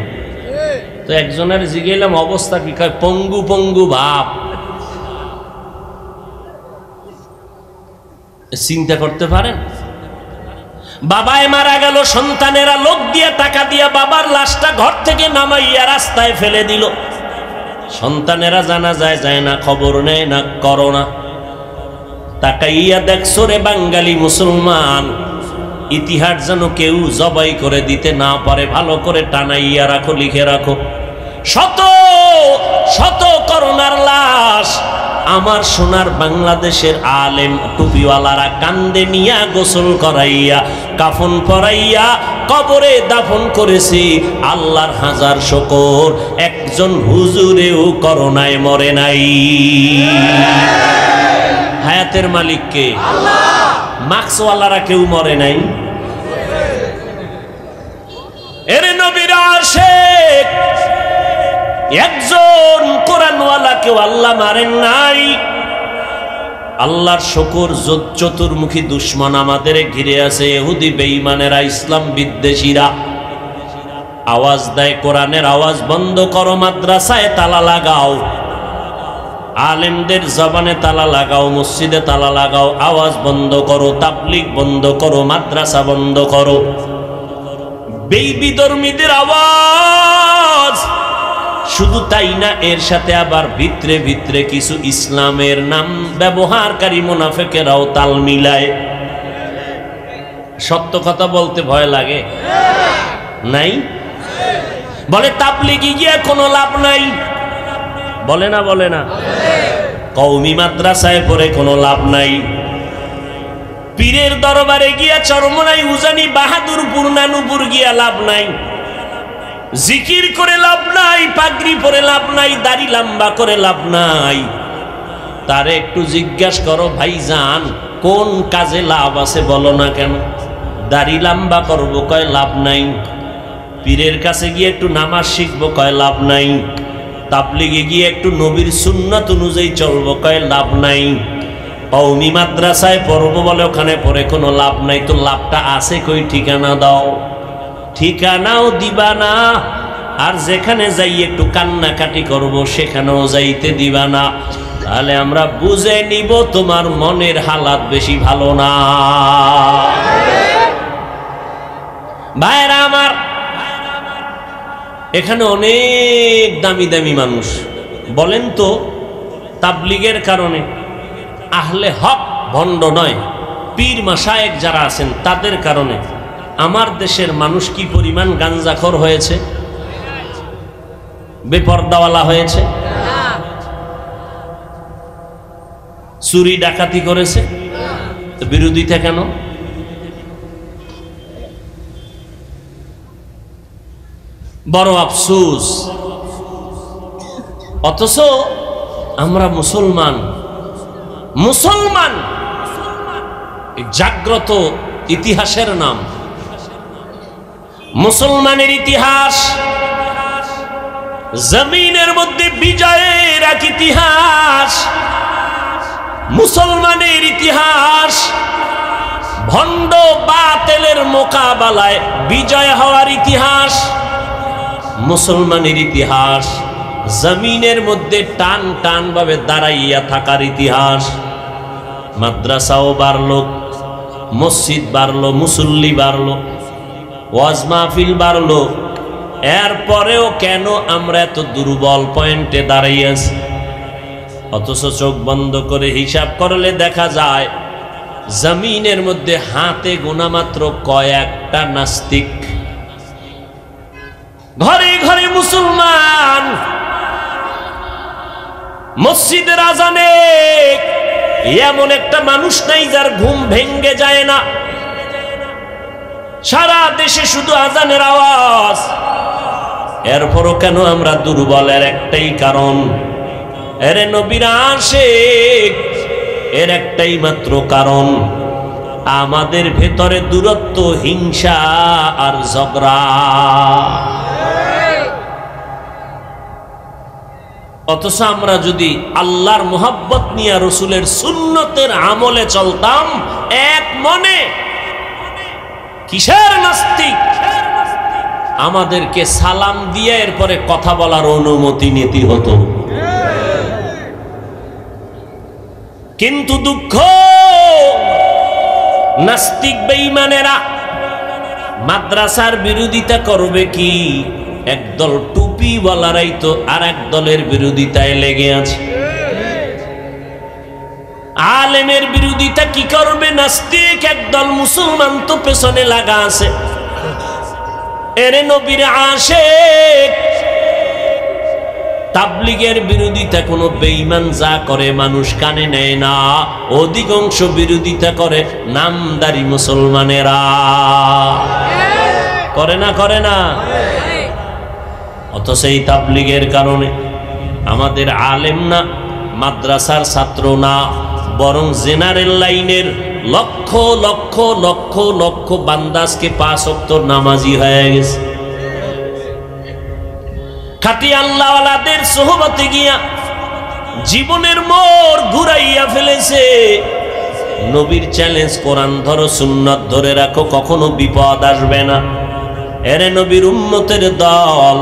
তো একজনের জিজ্ঞেলাম অবস্থা কি? কয় পঙ্গু পঙ্গু ভাব। চিন্তা করতে পারেন? বাবায় মারা গেল, সন্তানেরা লোক দিয়ে টাকা দিয়া বাবার লাশটা ঘর থেকে নামাইয়া রাস্তায় ফেলে দিল। সন্তানেরা জানা যায় না, খবর নেয় না। করোনা। তাকাইয়া দেখছো রে বাঙালি মুসলমান, ইতিহাস যেন কেউ জবাই করে দিতে না পারে। ভালো করে টানাইয়া রাখো, লিখে রাখো। শত শত করোনার লাশ আমার সোনার বাংলাদেশের আলেম টুপিওয়ালারা কান্দে নিয়া গোসল করাইয়া কাফন পরাইয়া কবরে দাফন করেছে। আল্লাহর হাজার শুকর, একজন হুজুরেও করোনায় মরে নাই। হায়াতের মালিক কে? আল্লাহ। মাস্কওয়ালারা কেউ মরে নাই। এর নবীর আশিক একজন কোরআনওয়ালাকেও আল্লাহ মারেন নাই। আল্লাহর শুকর, চতুর্মুখী দুশ্মন আমাদের ঘিরে আছে, ইহুদি বেঈমানেরা, ইসলাম বিদ্বেষীরা। আওয়াজ দেয় কোরআনের আওয়াজ বন্ধ করো, মাদ্রাসায় তালা লাগাও, আলেমদের জবানে তালা লাগাও, মসজিদে তালা লাগাও, আওয়াজ বন্ধ করো, তাবলীগ বন্ধ করো, মাদ্রাসা বন্ধ করো। বিধর্মীদের আওয়াজ। শুধু তাই না, এর সাথে আবার ভিতরে ভিতরে কিছু ইসলামের নাম ব্যবহারকারী মুনাফিকেরাও তাল মিলায়। সত্য কথা বলতে ভয় লাগে নাই? বলে তাবলীগে গিয়ে কোনো লাভ নাই, বলে না বলে না? কওমি মাদ্রাসায় পড়ে কোনো লাভ নাই, পীরের দরবারে গিয়া চরমনাই, উজানি, বাহাদুরপুর, নানুপুর গিয়া লাভ নাই, জিকির করে লাভ নাই, পাগড়ি পরে লাভ নাই, দাড়ি লম্বা করে লাভ নাই। তারে একটু জিজ্ঞাসা করো, ভাইজান কোন কাজে লাভ আছে বলো না কেন? দাড়ি লম্বা করবো, কয় লাভ নাই। পীরের কাছে গিয়ে একটু নামাজ শিখবো, কয় লাভ নাই। তাবলীগে গিয়ে একটু নবীর সুন্নাত অনুযায়ী চলবো, কয় লাভ নাই। কওমি মাদ্রাসায় পড়বো বলে ওখানে পড়ে কোনো লাভ নাই। তো লাভটা আছে কই? ঠিকানা দাও। ঠিকানাও দিবা না, আর যেখানে যাই একটু কান্নাকাটি করব সেখানেও যাইতে দিবা না। তাহলে আমরা বুঝে নিব তোমার মনের হালাত বেশি ভালো না। ভাইরা আমার, এখানে অনেক দামি দামি মানুষ, বলেন তো তাবলীগের কারণে, আহলে হক ভণ্ড নয়, পীর মাশায়েখ যারা আছেন তাদের কারণে আমার দেশের মানুষ কি পরিমাণ গাঞ্জাখোর হয়েছে, বেপরদাওয়ালা হয়েছে, চুরি ডাকাতি করেছে। বিরোধিতা কেন? বড় আফসোস। অথচ আমরা মুসলমান, মুসলমান জাগ্রত ইতিহাসের নাম, মুসলমানের ইতিহাস জমিনের মধ্যে বিজয়ের এক ইতিহাস, মুসলমানের ইতিহাস ভণ্ড বাতিলের মোকাবেলায় বিজয় হওয়ার ইতিহাস, মুসলমানের ইতিহাস জমিনের মধ্যে টান টান ভাবে দাঁড়াইয়া থাকার ইতিহাস। মাদ্রাসাও বাড়লো, মসজিদ বাড়লো, মুসল্লি বাড়লো, ওয়াজ মাহফিল বাড়লো, এরপরেও কেন আমরা এত দুর্বল পয়েন্টে দাঁড়াইয়াছি? অথচ চোখ বন্ধ করে হিসাব করলে দেখা যায় জমিনের মধ্যে হাতে গোনা মাত্র কয়েকটা নাস্তিক। ঘরে ঘরে মুসলমান, মসজিদের আজানে এমন একটা মানুষ নাই যার ঘুম ভেঙ্গে যায় না। সারা দেশে শুধু আজানের আওয়াজ, এরপরও কেন আমরা দুর্বলের একটাই কারণ, এরে নবীর আশিক, এর একটাই মাত্র কারণ, আমাদের ভেতরে দূরত্ব, হিংসা আর ঝগড়া। অথচ আমরা যদি আল্লাহর মোহাব্বত নিয়ে রসুলের সুন্নতের আমলে চলতাম এক মনে, কিসের নাস্তিক? আমাদেরকে সালাম দিয়ে এরপরে কথা বলার অনুমতি নিতে হতো। কিন্তু দুঃখ, নাস্তিক বেঈমানেরা মাদ্রাসার বিরোধিতা করবে কি? একদল টুপিওয়ালারাই তো আর এক দলের বিরোধিতায় লেগে আছে। আলেমের বিরোধিতা কি করবে নাস্তিক? একদল মুসলমান তো পেছনে লাগা আছে। এরে নবীর আশিক, তাবলীগের বিরোধিতা কোনো বেঈমান যা করে মানুষ কানে নেয় না, অধিকাংশ বিরোধিতা করে নামদারি মুসলমানেরা। করে না? করে না? অথচ এই তাবলীগের কারণে আমাদের আলেম না, মাদ্রাসার ছাত্র না, বরং জেনারেল লাইনের লক্ষ লক্ষ লক্ষ লক্ষ বান্দাজকে 5 ওয়াক্ত নামাজি হয়ে গেছে। খাঁটি আল্লাহওয়ালাদের সোহবতে গিয়া জীবনের মোড় ঘুরাইয়া ফেলেছে। নবীর চ্যালেঞ্জ, কোরআন ধরো, সুন্নাত ধরে রাখো, কখনো বিপদ আসবে না। এরে নবীর উম্মতের দল,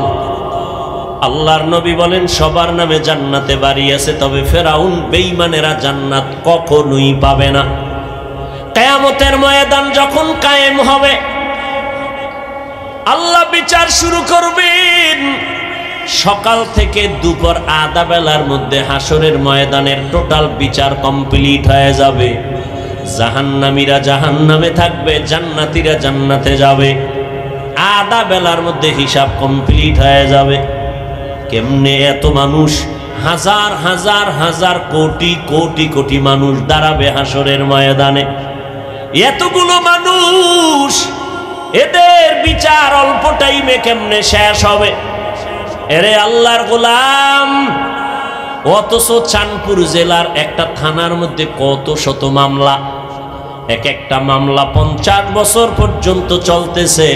আল্লাহর নবী বলেন সবার নামে জান্নাতে বাড়ি আছে, তবে ফেরাউন বেঈমানেরা জান্নাত কখনোই পাবে না। কিয়ামতের ময়দান যখন কায়েম হবে, আল্লাহ বিচার শুরু করবেন। সকাল থেকে দুপুর আধা বেলার মধ্যে হাসরের ময়দানের টোটাল বিচার কমপ্লিট হয়ে যাবে। জাহান্নামীরা জাহান্নামে থাকবে, জান্নাতীরা জান্নাতে যাবে। আধা বেলার মধ্যে হিসাব কমপ্লিট হয়ে যাবে। কেমনে এত মানুষ, হাজার হাজার হাজার কোটি কোটি কোটি মানুষ দাঁড়াবে হাসরের ময়দানে। এতগুলো মানুষ, এদের বিচার অল্প টাইমে কেমনে শেষ হবে? এরে আল্লাহর গোলাম, অথচ চাঁদপুর জেলার একটা থানার মধ্যে কত শত মামলা, এক একটা মামলা 50 বছর পর্যন্ত চলতেছে,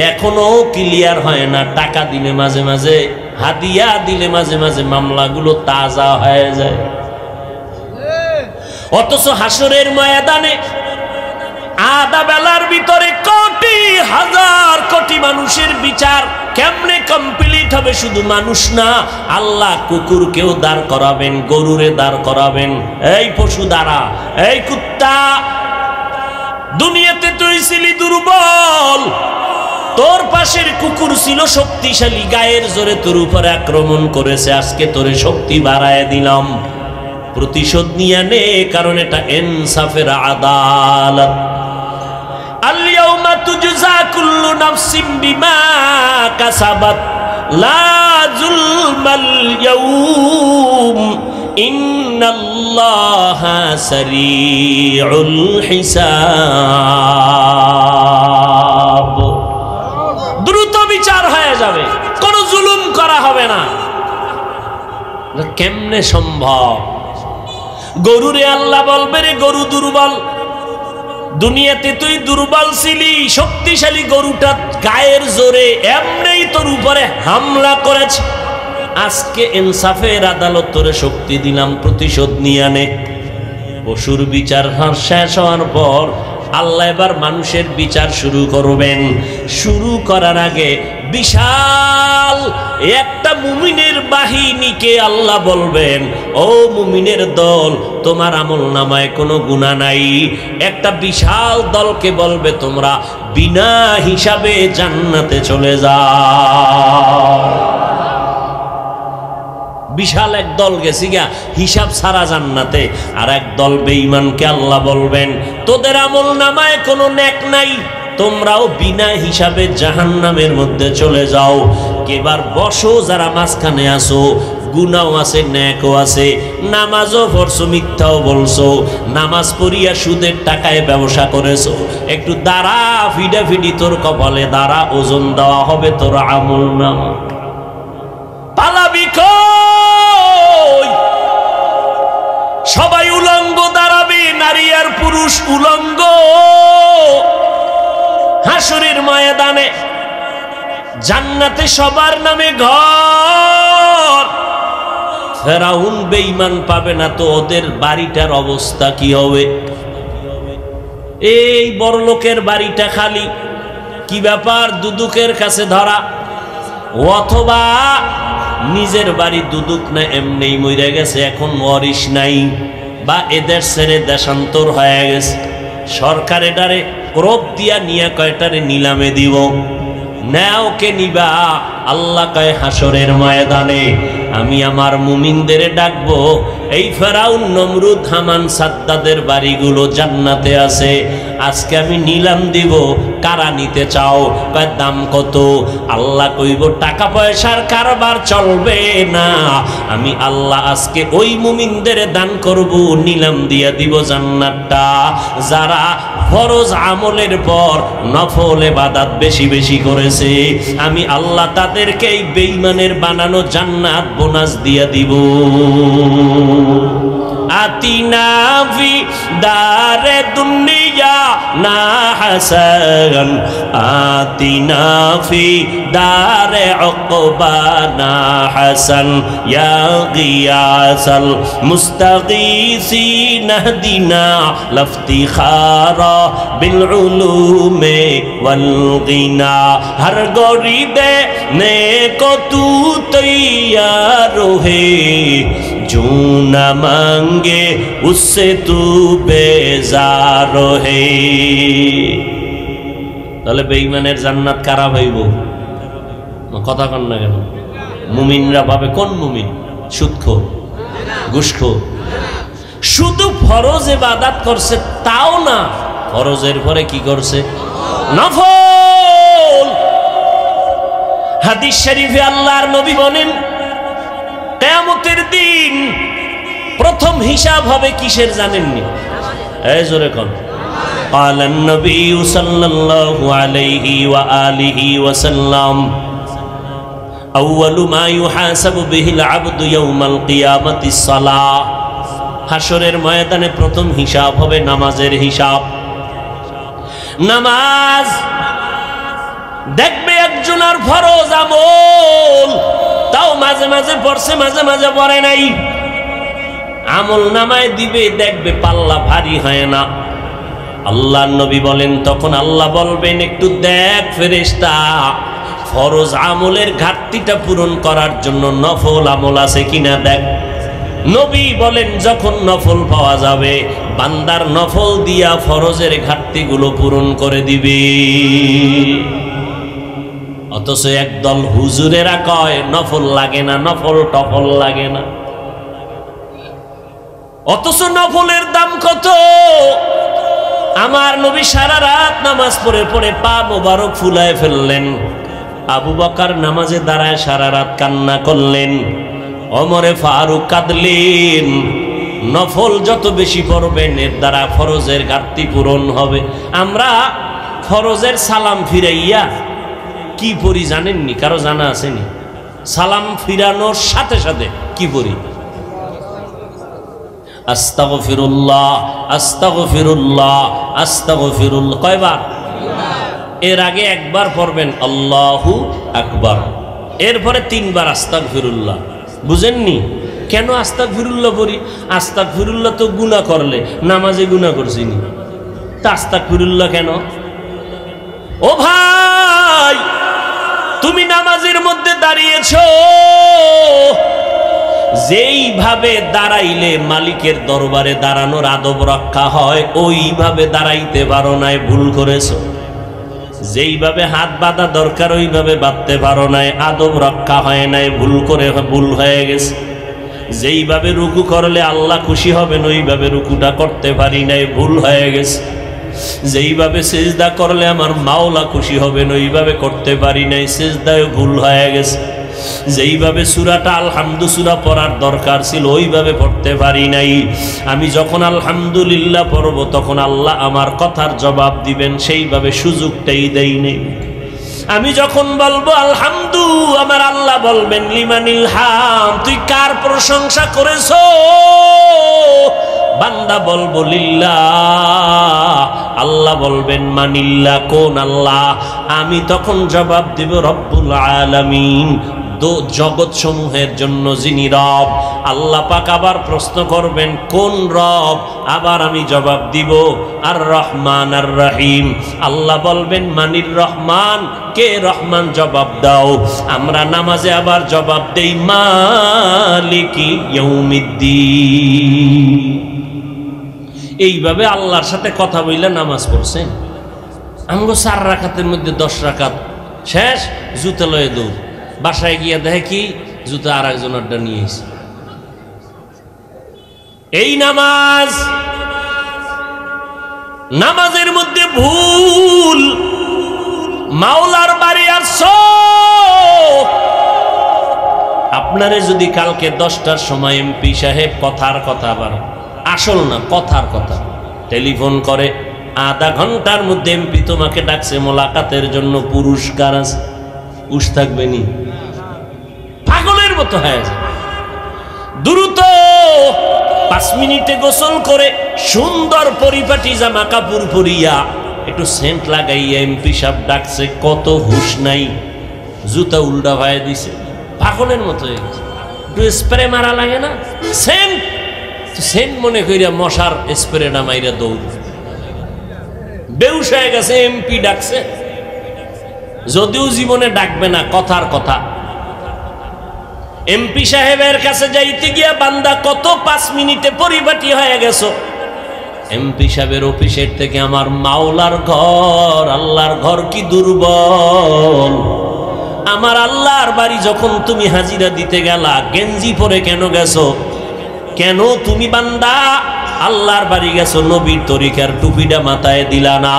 এখনো ক্লিয়ার হয় না। টাকা দিলে মাঝে মাঝে, হাদিয়া দিলে মাঝে মাঝে মামলাগুলো তাজা হয়ে যায়। অথচ হাসরের ময়দানে আধা বেলার ভিতরে কোটি হাজার কোটি মানুষের বিচার কেমনে কমপ্লিট হবে? শুধু মানুষ না, আল্লাহ কুকুরকেও দাঁড় করাবেন, গরুরে দাঁড় করাবেন। এই পশু দ্বারা, এই কুত্তা, দুনিয়াতে তুই ছিলি দুর্বল, তোর পাশের কুকুর ছিল শক্তিশালী, গায়ের জোরে তোর উপরে আক্রমণ করেছে, আজকে তোরে শক্তি বাড়ায় দিলাম, প্রতিশোধ নিয়ে নে, কারণ এটা ইনসাফের আদালত। আল-ইয়াউমা তুজজা কুল্লু নাফসিন বিমা কাসাবাত লা যুলমাল ইয়াউম ইন্নাল্লাহা সারিউল হিসাব। দ্রুত বিচার হয়ে যাবে, কোনো জুলুম করা হবে না। কেমনে সম্ভব? গরুরে আল্লাহ বলবে, রে গরু দুর্বল, দুনিয়াতে তুই দুর্বল ছিলি, শক্তিশালী গরুটা গায়ের জোরে এমনি তোর উপরে হামলা করেছে, আজকে ইনসাফের আদালত তোরে শক্তি দিলাম, প্রতিশোধ নিয়ে নে। পশুর বিচার শেষ হওয়ার পর আল্লাহ এবার মানুষের বিচার শুরু করবেন। শুরু করার আগে বিশাল একটা মুমিনের বাহিনীকে আল্লাহ বলবেন, ও মুমিনের দল, তোমার আমলনামায় কোনো গুনাহ নাই। একটা বিশাল দলকে বলবে, তোমরা বিনা হিসাবে জান্নাতে চলে যাও। বিশাল এক দল গেছি গা হিসাব ছাড়া জান্নাতে, আর এক দল বেঈমানকে আল্লাহ বলবেন, তোদের আমলনামায় কোনো নেক নাই, তোমরাও বিনা হিসাবে জাহান্নামের মধ্যে চলে যাও। এবার বসো যারা মাঝখানে আসো, গুনাও আছে, নেকও আছে, নামাজও পড়ছো, মিথ্যাও বলছো, নামাজ পড়িয়া সুদের টাকায় ব্যবসা করেছো, একটু দাঁড়া, ফিডাফিডি তোর কপালে দাঁড়া, ওজন দেওয়া হবে তোর আমলনামা। পালাবি কই? সবাই উলঙ্গ দাঁড়াবে, নারী আর পুরুষ উলঙ্গ হাসরের ময়দানে। জান্নাতে সবার নামে ঘর, ফেরাউন বেঈমান পাবে না, তো ওদের বাড়িটার অবস্থা কি হবে? এই বড় লোকের বাড়িটা খালি, কি ব্যাপার? দুদুকের কাছে ধরা, অথবা নিজের বাড়ি দুদুক না এমনি মরে গেছে, এখন ওয়ারিশ নাই, বা এদের ছেড়ে দেশান্তর হয়ে গেছে, সরকার এটারে ক্রোপ দিয়া নিয়ে কয়টারে নিলামে দিব। নাও কে নিবা? আল্লাহ কয় হাসরের ময়দানে আমি আমার মুমিনদের ডাকবো, এই ফেরাউন, নমরুদ, হামান, সাদ্দাদের বাড়িগুলো জান্নাতে আছে, আজকে আমি নিলাম দিব, কারা নিতে চাও? কয় দাম কত? আল্লাহ কইব টাকা পয়সার কারবার চলবে না, আমি আল্লাহ আজকে ওই মুমিনদের দান করব, নিলাম দিয়া দিব জান্নাতটা, যারা ফরজ আমলের পর নফল ইবাদত বেশি বেশি করেছে, আমি আল্লাহ তাদেরকে এই বেঈমানের বানানো জান্নাত বোনাস দিয়া দিব। আতিনা ফি দারে দুনিয়া না হাসান আতিনা ফি দারে উকবা না হাসান ইয়া গিয়াসাল মুস্তাগীসিন হদিনা লাফতিখারা বিল উলুমে ওয়াল গিনা হর গরিবে নেকো তু তৈয়ার হে जो न मांगे उससे तू बेजार है। তাহলে বেঈমানের জান্নাত কারা পাইব? কথা কন না কেন? মুমিনরা পাবে। কোন মুমিন? সুদখোর, ঘুষখোর। শুধু ফরজ ইবাদত করছে তাও না, ফরজের পরে কি করছে? নফল। হাদিস শরীফে আল্লাহর নবী বলেন কিয়ামতের দিন প্রথম হিসাব হবে কিসের জানেননি? এই জোরে কোন। قال النبي صلى الله عليه وآله وسلم أول ما يحاسب به العبد يوم القيامة الصلاة। হাশরের ময়দানে প্রথম হিসাব হবে নামাজের হিসাব। নামাজ দেখবে একজনের ফরজ আমল তাও মাঝে মাঝে পড়ছে, মাঝে মাঝে পড়ে নাই। আমল নামায় দিবে, দেখবে পাল্লা ভারী হয় না। আল্লাহর নবী বলেন তখন আল্লাহ বলবেন একটু দেখ ফেরেশতা, ফরজ আমলের ঘাটতিটা পূরণ করার জন্য নফল আমল আছে কিনা দেখ। নবী বলেন যখন নফল পাওয়া যাবে বান্দার নফল দিয়া ফরজের ঘাটতিগুলো পূরণ করে দিবে। অথচ একদল হুজুরেরা কয় নফল লাগে না, নফল টফল লাগে না। অথচ নফলের দাম কত? আমার নবী সারা রাত নামাজ পড়ে পড়ে পা মোবারক ফুলায় ফেললেন। আবু বকর নামাজে দাঁড়ায় সারা রাত কান্না করলেন। ওমরে ফারুক কাঁদলেন। নফল যত বেশি পড়বেন এর দ্বারা ফরজের ঘাটতি পূরণ হবে। আমরা ফরজের সালাম ফিরাইয়া কি পড়ি জানেননি? কারো জানা আসেনি? সালাম ফিরানোর সাথে সাথে কি পড়ি? আস্তাগফিরুল্লাহ আস্তাগফিরুল্লাহ আস্তাগফিরুল্লাহ। কয়বার? এর আগে একবার পড়বেন আল্লাহু আকবার, এরপরে তিনবার আস্তাগফিরুল্লাহ। বুঝেননি কেন আস্তাগফিরুল্লাহ পড়ি? আস্তাগফিরুল্লাহ তো গুনাহ করলে, নামাজে গুনাহ করছিনি, তা আস্তাগফিরুল্লাহ কেন? ও ভাই, তুমি নামাজের মধ্যে দাঁড়িয়েছো, যেইভাবে দাঁড়াইলে মালিকের দরবারে দাঁড়ানোর আদব রক্ষা হয় ওইভাবে দাঁড়াইতে পারো নাই, ভুল করেছো। যেইভাবে হাত বাঁধা দরকার ওইভাবে বাঁধতে পারো নাই, আদব রক্ষা হয় নাই, ভুল হয়ে গেছে। যেইভাবে রুকু করলে আল্লাহ খুশি হবেন ওইভাবে রুকুটা করতে পারি নাই, ভুল হয়ে গেছে। যেইভাবে সিজদা করলে আমার মাওলা খুশি হবেন ওইভাবে করতে পারি নাই, সিজদায় ভুল হয়ে গেছে। যেইভাবে সূরাটা আলহামদু সূরা পড়ার দরকার ছিল ওইভাবে পড়তে পারি নাই। আমি যখন আলহামদুলিল্লাহ পড়ব তখন আল্লাহ আমার কথার জবাব দিবেন, সেইভাবে সুযোগটাই দেই নেই। আমি যখন বলবো আলহামদু, আমার আল্লাহ বলবেন লিমানিল হাম, তুই কার প্রশংসা করেছো? বান্দা বলবো লিল্লাহ, আল্লাহ বলবেন মানিল্লাহ, কোন আল্লাহ? আমি তখন জবাব দিব রব্বুল আলামিন, জগৎ সমূহের জন্য যিনি রব। আল্লাহ পাক আবার প্রশ্ন করবেন কোন রব? আবার আমি জবাব দিব আর রহমান আর রহিম। আল্লাহ বলবেন মানির রহমান, কে রহমান? জবাব দাও। আমরা নামাজে আবার জবাব দেই মালিকি ইয়াউমিদ্দিন। এইভাবে আল্লাহর সাথে কথা বইলে নামাজ পড়ছেন। আমগো 4 রাকাতের মধ্যে 10 রাকাত শেষ, জুতা লয়ে দৌড়। বাসায় গিয়া দেখে কি জুতা আর একজনেরটা নিয়ে এসে। এই নামাজের মধ্যে ভুল। মাওলার বাড়ি আসছো, আপনারে যদি কালকে 10টার সময় এমপি সাহেব কথার কথা, আবার আসল না কথার কথা, টেলিফোন করে আধা ঘন্টার মধ্যে এমপি তোমাকে ডাকছে মোলাকাতের জন্য, পুরস্কার আছে, উস থাকবে নি? পাগলের মতো হয়ে যায়। দ্রুত 5 মিনিটে গোসল করে সুন্দর পরিপাটি জামা কাপড় পরিয়া একটু সেন্ট লাগাইয়া এমপি সাহেব ডাকছে, কত হুশ নাই, জুতা উল্টা ভাই দিছে, পাগলের মতো হয়ে গেছে। একটু স্প্রে মারা লাগে না, সেন্ট সেন্ট মনে করিয়া মশার স্প্রেটা মাইরা দৌড়, বেউস হয়ে গেছে। এমপি ডাকছে, যদিও জীবনে ডাকবে না, কথার কথা। এমপি সাহেবের কাছে যাইতে গিয়া বান্দা কত 5 মিনিটে পরিপাটি হয়ে গেছো। এমপি সাহেবের অফিসের থেকে আমার মাওলার ঘর, আল্লাহর ঘর কি দুর্বল। আমার আল্লাহর বাড়ি যখন তুমি হাজিরা দিতে গেলা, গেঞ্জি পরে কেন গেছো? কেন তুমি বান্দা আল্লাহর বাড়ি গেছো, নবীর তরিকার টুপিটা মাথায় দিলা না?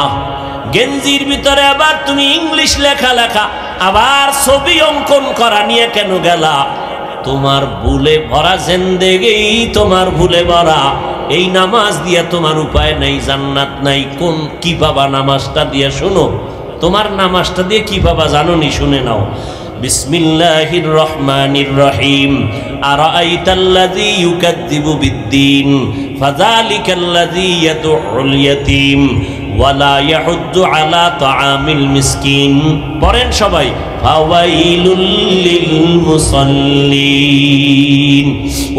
গেঞ্জির ভিতরে আবার তুমি ইংলিশ লেখা লেখা, আবার ছবি অঙ্কন করা নিয়ে কেন গেলা? তোমার ভুলে ভরা জিন্দেগি, তোমার ভুলে ভরা। এই নামাজ দিয়া তোমার উপায় নাই, জান্নাত নাই। কোন কি পাবা নামাজটা দিয়ে? শোনো, তোমার নামাজটা দিয়ে কি পাবা জানোনি? শুনে নাও। বিসমিল্লাহির রহমানির রহিম। আরাআইতাল্লাযী ইউকাযযিবু বিদ্দীন ফাযালিকাল্লাযী ইয়াদউল ইয়াতীম ওয়ালা ইয়াহুদ্দু আলা তাআমিল মিসকিন। পড়েন সবাই। ফাওয়াইলুল লিল মুসাল্লিন।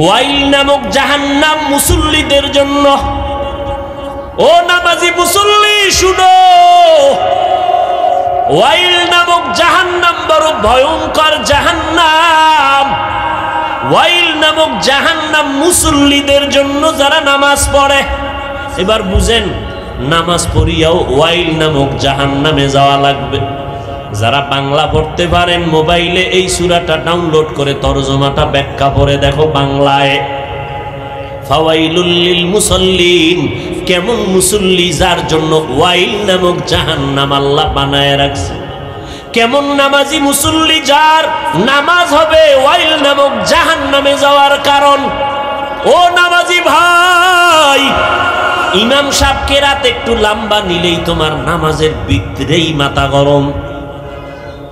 ওয়াইল নামক জাহান্নাম মুসল্লিদের জন্য। ও নামাজি মুসল্লি শুনো, ওয়াইল নামক জাহান্নাম বড় ভয়ঙ্কর জাহান্নাম। ওয়াইল নামক জাহান্নাম মুসল্লিদের জন্য যারা নামাজ পড়ে। এবার বুঝেন, নামাজ পড়িয়াও ওয়াইল নামক জাহান্নামে যাওয়া লাগবে। যারা বাংলা পড়তে পারেন, মোবাইলে এই সূরাটা ডাউনলোড করে তরজমাটা ব্যাখ্যা পড়ে দেখো বাংলায়। ফাওয়াইলুল লিল মুসাল্লিন, কেমন মুসল্লি যার জন্য ওয়াইল নামক জাহান্নাম আল্লাহ বানায় রাখছে। কেমন নামাজি মুসল্লি যার নামাজ হবে ওয়াইল নামক জাহান্নামে যাওয়ার কারণ। ও নামাজি ভাই, ইমাম সাহেবকে রাত একটু লম্বা নিলেই তোমার নামাজের ভিতরেই মাথা গরম।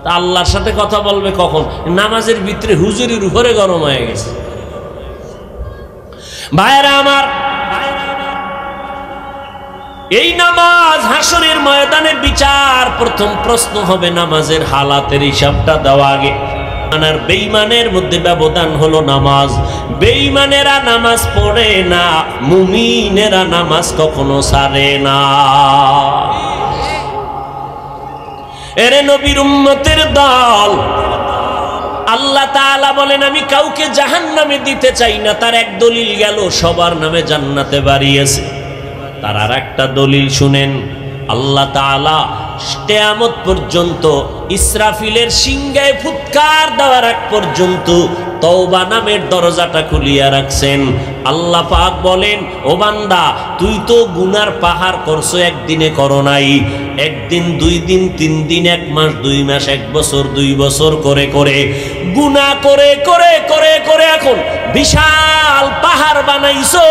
তা আল্লাহর সাথে কথা বলবে কখন? নামাজের ভিতরে হুজুরির উপরে গরম হয়ে গেছে। ভাইরা আমার, এই নামাজ হাসরের ময়দানে বিচার। প্রথম প্রশ্ন হবে নামাজের হালাতের হিসাবটা দেওয়া আগে। আর বেঈমানের মধ্যে ব্যবধান হলো নামাজ। বেঈমানেরা নামাজ পড়ে না, মুমিনেরা নামাজ কখনো ছাড়ে না। এরে নবীর উম্মতের দল, আল্লাহ তাআলা বলেন আমি কাউকে জাহান্নামে দিতে চাই না। তার এক দলিল গেল, সবার নামে জান্নাতে বাড়িয়েছে। তার আর একটা দলিল শুনেন, আল্লাহ তাআলা কিয়ামত পর্যন্ত ইসরাফিলের সিংহায় ফুৎকার দেওয়ার আগ পর্যন্ত তওবা নামের দরজাটা খুলিয়া রাখছেন। আল্লাহ পাক বলেন, ও বান্দা, তুই তো গুনার পাহাড় করছো, একদিনে করো নাই। একদিন, 2 দিন, 3 দিন, 1 মাস, 2 মাস, 1 বছর, 2 বছর করে করে গুনাহ করে করে করে করে এখন বিশাল পাহাড় বানাইছো।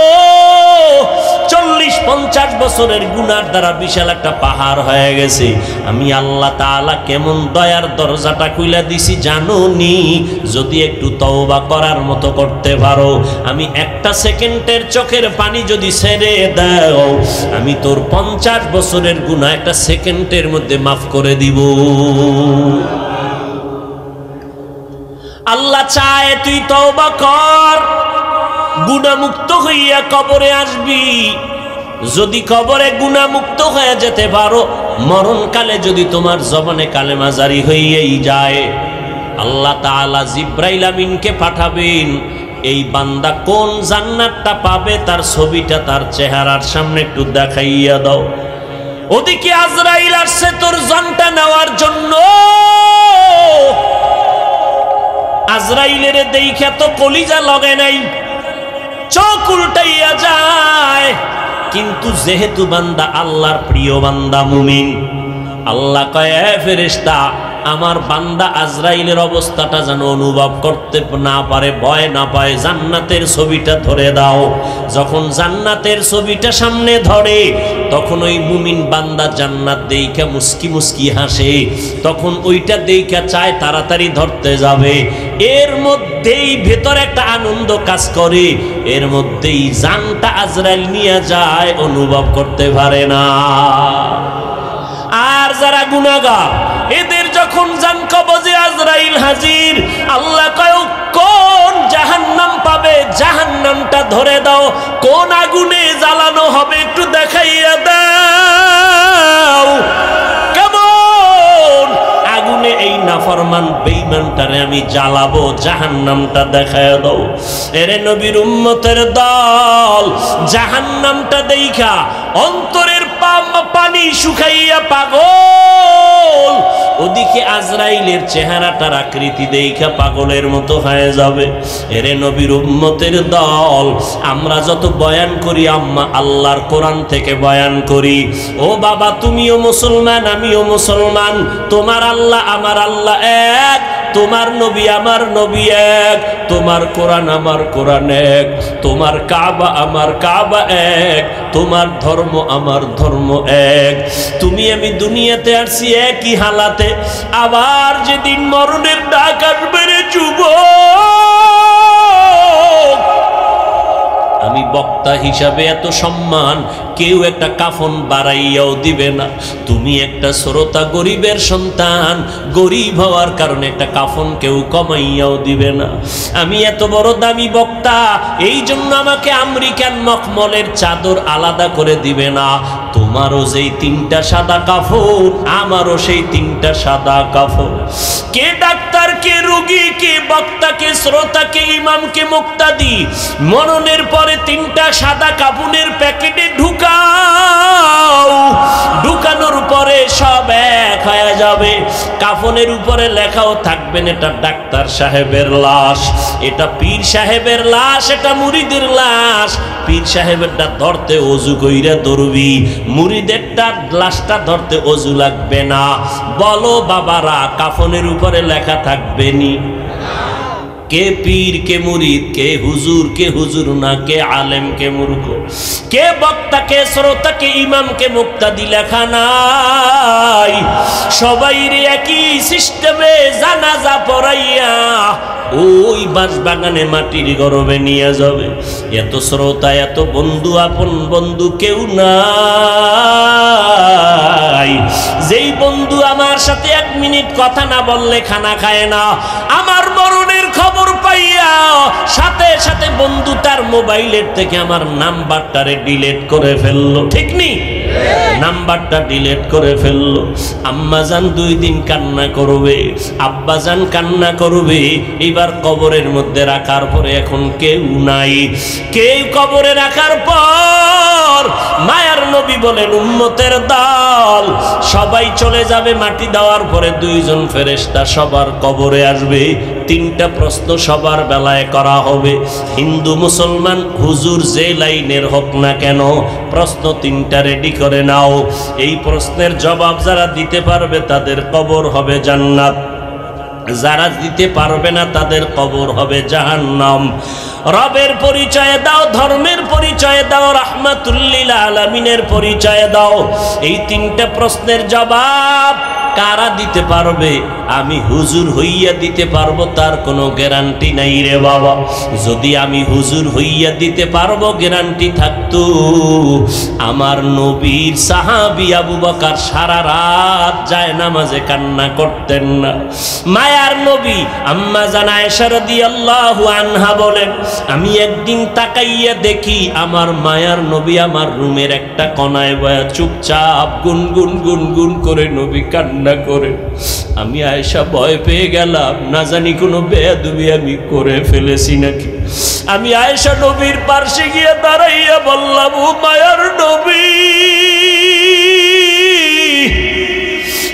40-50 বছরের গুনার দ্বারা বিশাল একটা পাহাড় হয়ে গেছে। আমি আল্লাহ তাআলা কেমন দয়ার দরজাটা খুলে দিছি জানো নি? যদি একটু তওবা করার মতো করতে পারো, আমি একটা সেকেন্ডের চোখের পানি যদি ছেড়ে দাও, আমি তোর 50 বছরের গুনাহ একটা সেকেন্ডের মধ্যে মাফ করে দিব। আল্লাহ চায় তুই তওবা কর, গুনাহমুক্ত হইয়া কবরে আসবি। যদি কবরে গুনাহমুক্ত হয়ে যেতে পারো, মরণকালে যদি তোমার জবানে কালেমা জারি হইয়াই যায়, আল্লাহ তাআলা জিব্রাইল আমিনকে পাঠাবেন। এই বান্দা কোন জান্নাতটা পাবে তার ছবিটা তার চেহারার সামনে একটু দেখাইয়া দাও। ওদিকে আজরাইল আসছে তোর জানটা নেওয়ার জন্য। আজরাইলের দেইখা তো কলিজা লগে নাই, চোখ উল্টাইয়া যায়। কিন্তু যেহেতু বান্দা আল্লাহর প্রিয় বান্দা মুমিন, আল্লাহ কয়, এ ফেরেশতা, আমার বান্দা আজরাইলের অবস্থাটা যেন অনুভব করতে না পারে, ভয় না পায়, জান্নাতের ছবিটা ধরে দাও। যখন জান্নাতের ছবিটা সামনে ধরে, তখন ওই মুমিন বান্দা জান্নাত দেইখা মুস্কি মুস্কি হাসে। তখন ওইটা দেইখা চায় তাড়াতাড়ি ধরতে যাবে। এর মধ্যেই ভেতরে একটা আনন্দ কাজ করে, এর মধ্যেই জানটা আজরাইল নিয়ে যায়, অনুভব করতে পারে না। আর যারা গুনাহগার এদের যখন জান কবজে আজরাইল হাজির, আল্লাহ কয় কোন জাহান্নাম পাবে, জাহান্নামটা ধরে দাও, কোন আগুনে জ্বালানো হবে একটু দেখাইয়া দাও। কেমন আগুনে এই নাফরমান বেঈমানটারে আমি জ্বালাবো, জাহান্নামটা দেখাইয়া দাও। এরে নবীর উম্মতের দল, জাহান্নামটা দেইখা অন্তরের পানি শুকাইয়া পাগল, ওদিকে আজরাইলের চেহারাটার আকৃতি দেইখা পাগলের মতো হয়ে যাবে। এরে নবীর উম্মতের দল, আমরা যত বয়ান করি আম্মা আল্লাহর কোরআন থেকে বয়ান করি। ও বাবা, তুমিও মুসলমান আমিও মুসলমান, তোমার আল্লাহ আমার আল্লাহ এক, তোমার নবী আমার নবী এক, তোমার কোরআন আমার কোরআন এক, তোমার কাবা আমার কাবা এক, তোমার ধর্ম আমার ধর্ম এক। তুমি আমি দুনিয়াতে আসছি একই হালাতে, আবার যেদিন মরণের ডাক আসবে রে যুবক, আমি বক্তা হিসাবে এত সম্মান কেউ একটা কাফন বাড়াইয়াও দিবে না। তুমি একটা শ্রোতা, গরিবের সন্তান, গরিব হওয়ার কারণে একটা কাফন কেউ কমাইয়াও দিবে না। আমি এত বড় দামি বক্তা, এই জন্য আমাকে আমেরিকান মখমলের চাদর আলাদা করে দিবে না। তোমারও যেই তিনটা সাদা কাফন, আমারও সেই তিনটা সাদা কাফন। কে ডাক্তার, কে রোগী, কে বক্তা, কে শ্রোতা, কে ইমাম, কে মুক্তাদি, মরণের পরে তিনটা সাদা কাফনের প্যাকেটে ঢুকাও, ঢুকানোর পরে সব এক হয়ে যাবে। কাফনের উপরে লেখাও থাকবেন এটা ডাক্তার সাহেবের লাশ, এটা পীর সাহেবের লাশ, এটা মুরিদের লাশ। পীর সাহেবেরটা ধরতে অজু কইরা ধরবি, মুরিদেরটা লাশটা ধরতে অজু লাগবে না। বলো বাবারা, কাফনের উপরে লেখা থাকবে নি? কে পীর, কে মুরিদ, কে হুজুর না, কে আলেম, কে মূর্খ, কে বক্তা, কে শ্রোতা, কে ইমাম, কে মুক্তাদি লেখা নাই। সবাই একই সিস্টেমে জানাজা পড়াইয়া ওই বাঁশবাগানে মাটির গরবে নিয়ে যাবে। এত শ্রোতা, এত বন্ধু, আপন বন্ধু কেউ নাই। যেই বন্ধু আমার সাথে 1 মিনিট কথা না বললে খানা খায় না, আমার মরণের খবর পাইয়া সাথে সাথে বন্ধু তার মোবাইলের থেকে আমার নাম্বারটারে ডিলিট করে ফেললো। ঠিক নেই? নাম্বারটা ডিলিট করে ফেললো। আম্মাজান 2 দিন কান্না করবে, আব্বাজান কান্না করবে। এবার কবরের মধ্যে রাখার পরে এখন কেউ নাই। কেউ কবরে রাখার পর মায়ার নবী বলেন, উম্মতের দল সবাই চলে যাবে। মাটি দেওয়ার পরে 2 জন ফেরেশতা সবার কবরে আসবে। 3টা প্রশ্ন সবার বেলায় করা হবে। হিন্দু মুসলমান হুজুর যে লাইনের হোক না কেন, প্রশ্ন 3টা রেডি করে নাও। এই প্রশ্নের জবাব যারা দিতে পারবে তাদের কবর হবে জান্নাত, যারা দিতে পারবে না তাদের কবর হবে জাহান্নাম। রবের পরিচয় দাও, ধর্মের পরিচয় দাও, রাহমাতুল লিল আলামিনের পরিচয় দাও। এই 3টা প্রশ্নের জবাব কারা দিতে পারবে? আমি হুজুর হইয়া দিতে পারবো তার কোনো গ্যারান্টি নাই রে বাবা। যদি আমি হুজুর হইয়া দিতে পারবো গ্যারান্টি থাকতো, আমার নবীর সাহাবী আবু বকর সারা রাত যায় নামাজে কান্না করতেন না। মায়ার নবী আম্মা জান আয়েশা রাদিয়াল্লাহু আনহা বলেন, আমি একদিন তাকাইয়া দেখি আমার মায়ার নবী আমার রুমের একটা কোনায় বয়া চুপচাপ গুনগুন গুনগুন করে নবী কান্না করে। আমি আয়েশা ভয় পেয়ে গেলাম, না জানি কোনো বেয়াদবি আমি করে ফেলেছি নাকি। আমি আয়েশা নবীর পাশে গিয়ে দাঁড়াইয়া বললাম, ও মায়ার নবী,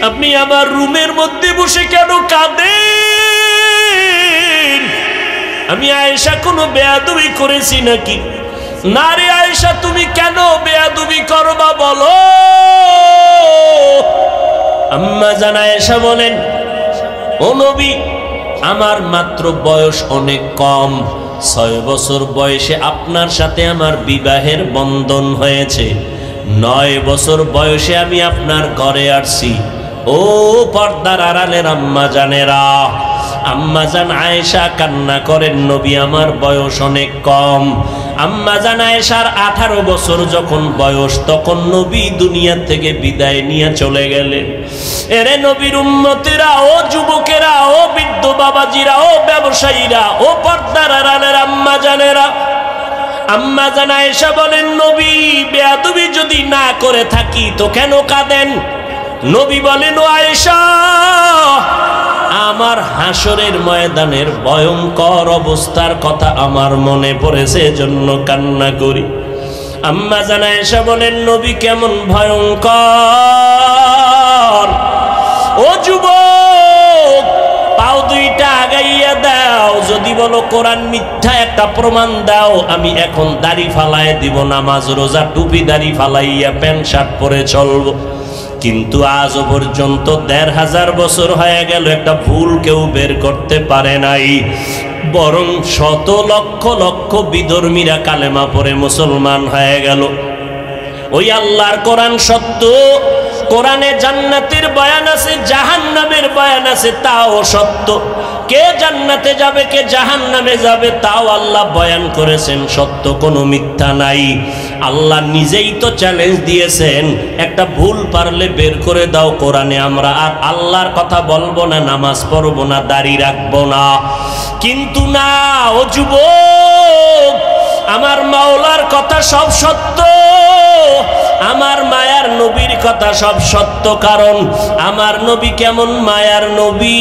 আপনি আমার রুমের মধ্যে বসে কেন কাঁদেন? আমি আয়েশা কোনো বেয়াদবি করেছি নাকি? না রে আয়েশা, তুমি কেন বেয়াদবি করবা বলো? আম্মা জান আয়েশা বলেন, ও নবী, আমার মাত্র বয়স অনেক কম, 6 বছর বয়সে আপনার সাথে আমার বিবাহের বন্ধন হয়েছে। 9 বছর বয়সে আমি আপনার ঘরে আসছি। ও পর্দার আড়ালের আম্মা জানেরা, আম্মাজান আয়েশা কান্না করেন, নবী আমার বয়স অনেক কম। আম্মাজান আয়েশার 18 বছর যখন বয়স, তখন নবী দুনিয়া থেকে বিদায় নিয়ে চলে গেলেন। এরে নবীর উম্মতেরা, ও যুবকেরা, ও বৃদ্ধ বাবাজিরা, ও ব্যবসায়ীরা, ও পর্দার আড়ালের আম্মাজানেরা, আম্মাজান আয়েশা বলেন, নবী বেয়াদবি যদি না করে থাকি তো কেন কাঁদেন? নবী বলেন, ও আয়েশা, আমার হাসরের ময়দানের ভয়ঙ্কর অবস্থার কথা আমার মনে পড়েছে, এজন্য কান্না করি। আম্মাজান আয়েশা বলেন, নবী কেমন ভয়ঙ্কর? ও যুবক, পাও দুইটা আগাইয়া দাও, যদি বলো কোরআন মিথ্যা একটা প্রমাণ দাও, আমি এখন দাড়ি ফালায় দিব, নামাজ রোজা টুপি দাড়ি ফালাইয়া প্যান্ট শার্ট পরে চলবো। কিন্তু আজও পর্যন্ত 1500 বছর হয়ে গেল, একটা ভুল কেউ বের করতে পারে নাই। বরং শত লক্ষ লক্ষ বিধর্মীরা কালেমা পড়ে মুসলমান হয়ে গেল। ওই আল্লাহর কোরআন সত্য, কোরআনে জান্নাতের বয়ান আছে, জাহান্নামের বয়ান আছে, তাও সত্য। কে জান্নাতে যাবে, কে জাহান্নামে যাবে, তাও আল্লাহ বয়ান করেছেন, সত্য, কোনো মিথ্যা নাই। আল্লাহ নিজেই তো চ্যালেঞ্জ দিয়েছেন, একটা ভুল পারলে বের করে দাও কোরআনে, আমরা আর আল্লাহর কথা বলবো না, নামাজ পড়বো না, দাড়ি রাখবো না। কিন্তু না, ও যুবক, আমার মাওলার কথা সব সত্য, আমার মায়ার নবীর কথা সব সত্য। কারণ আমার নবী কেমন মায়ার নবী,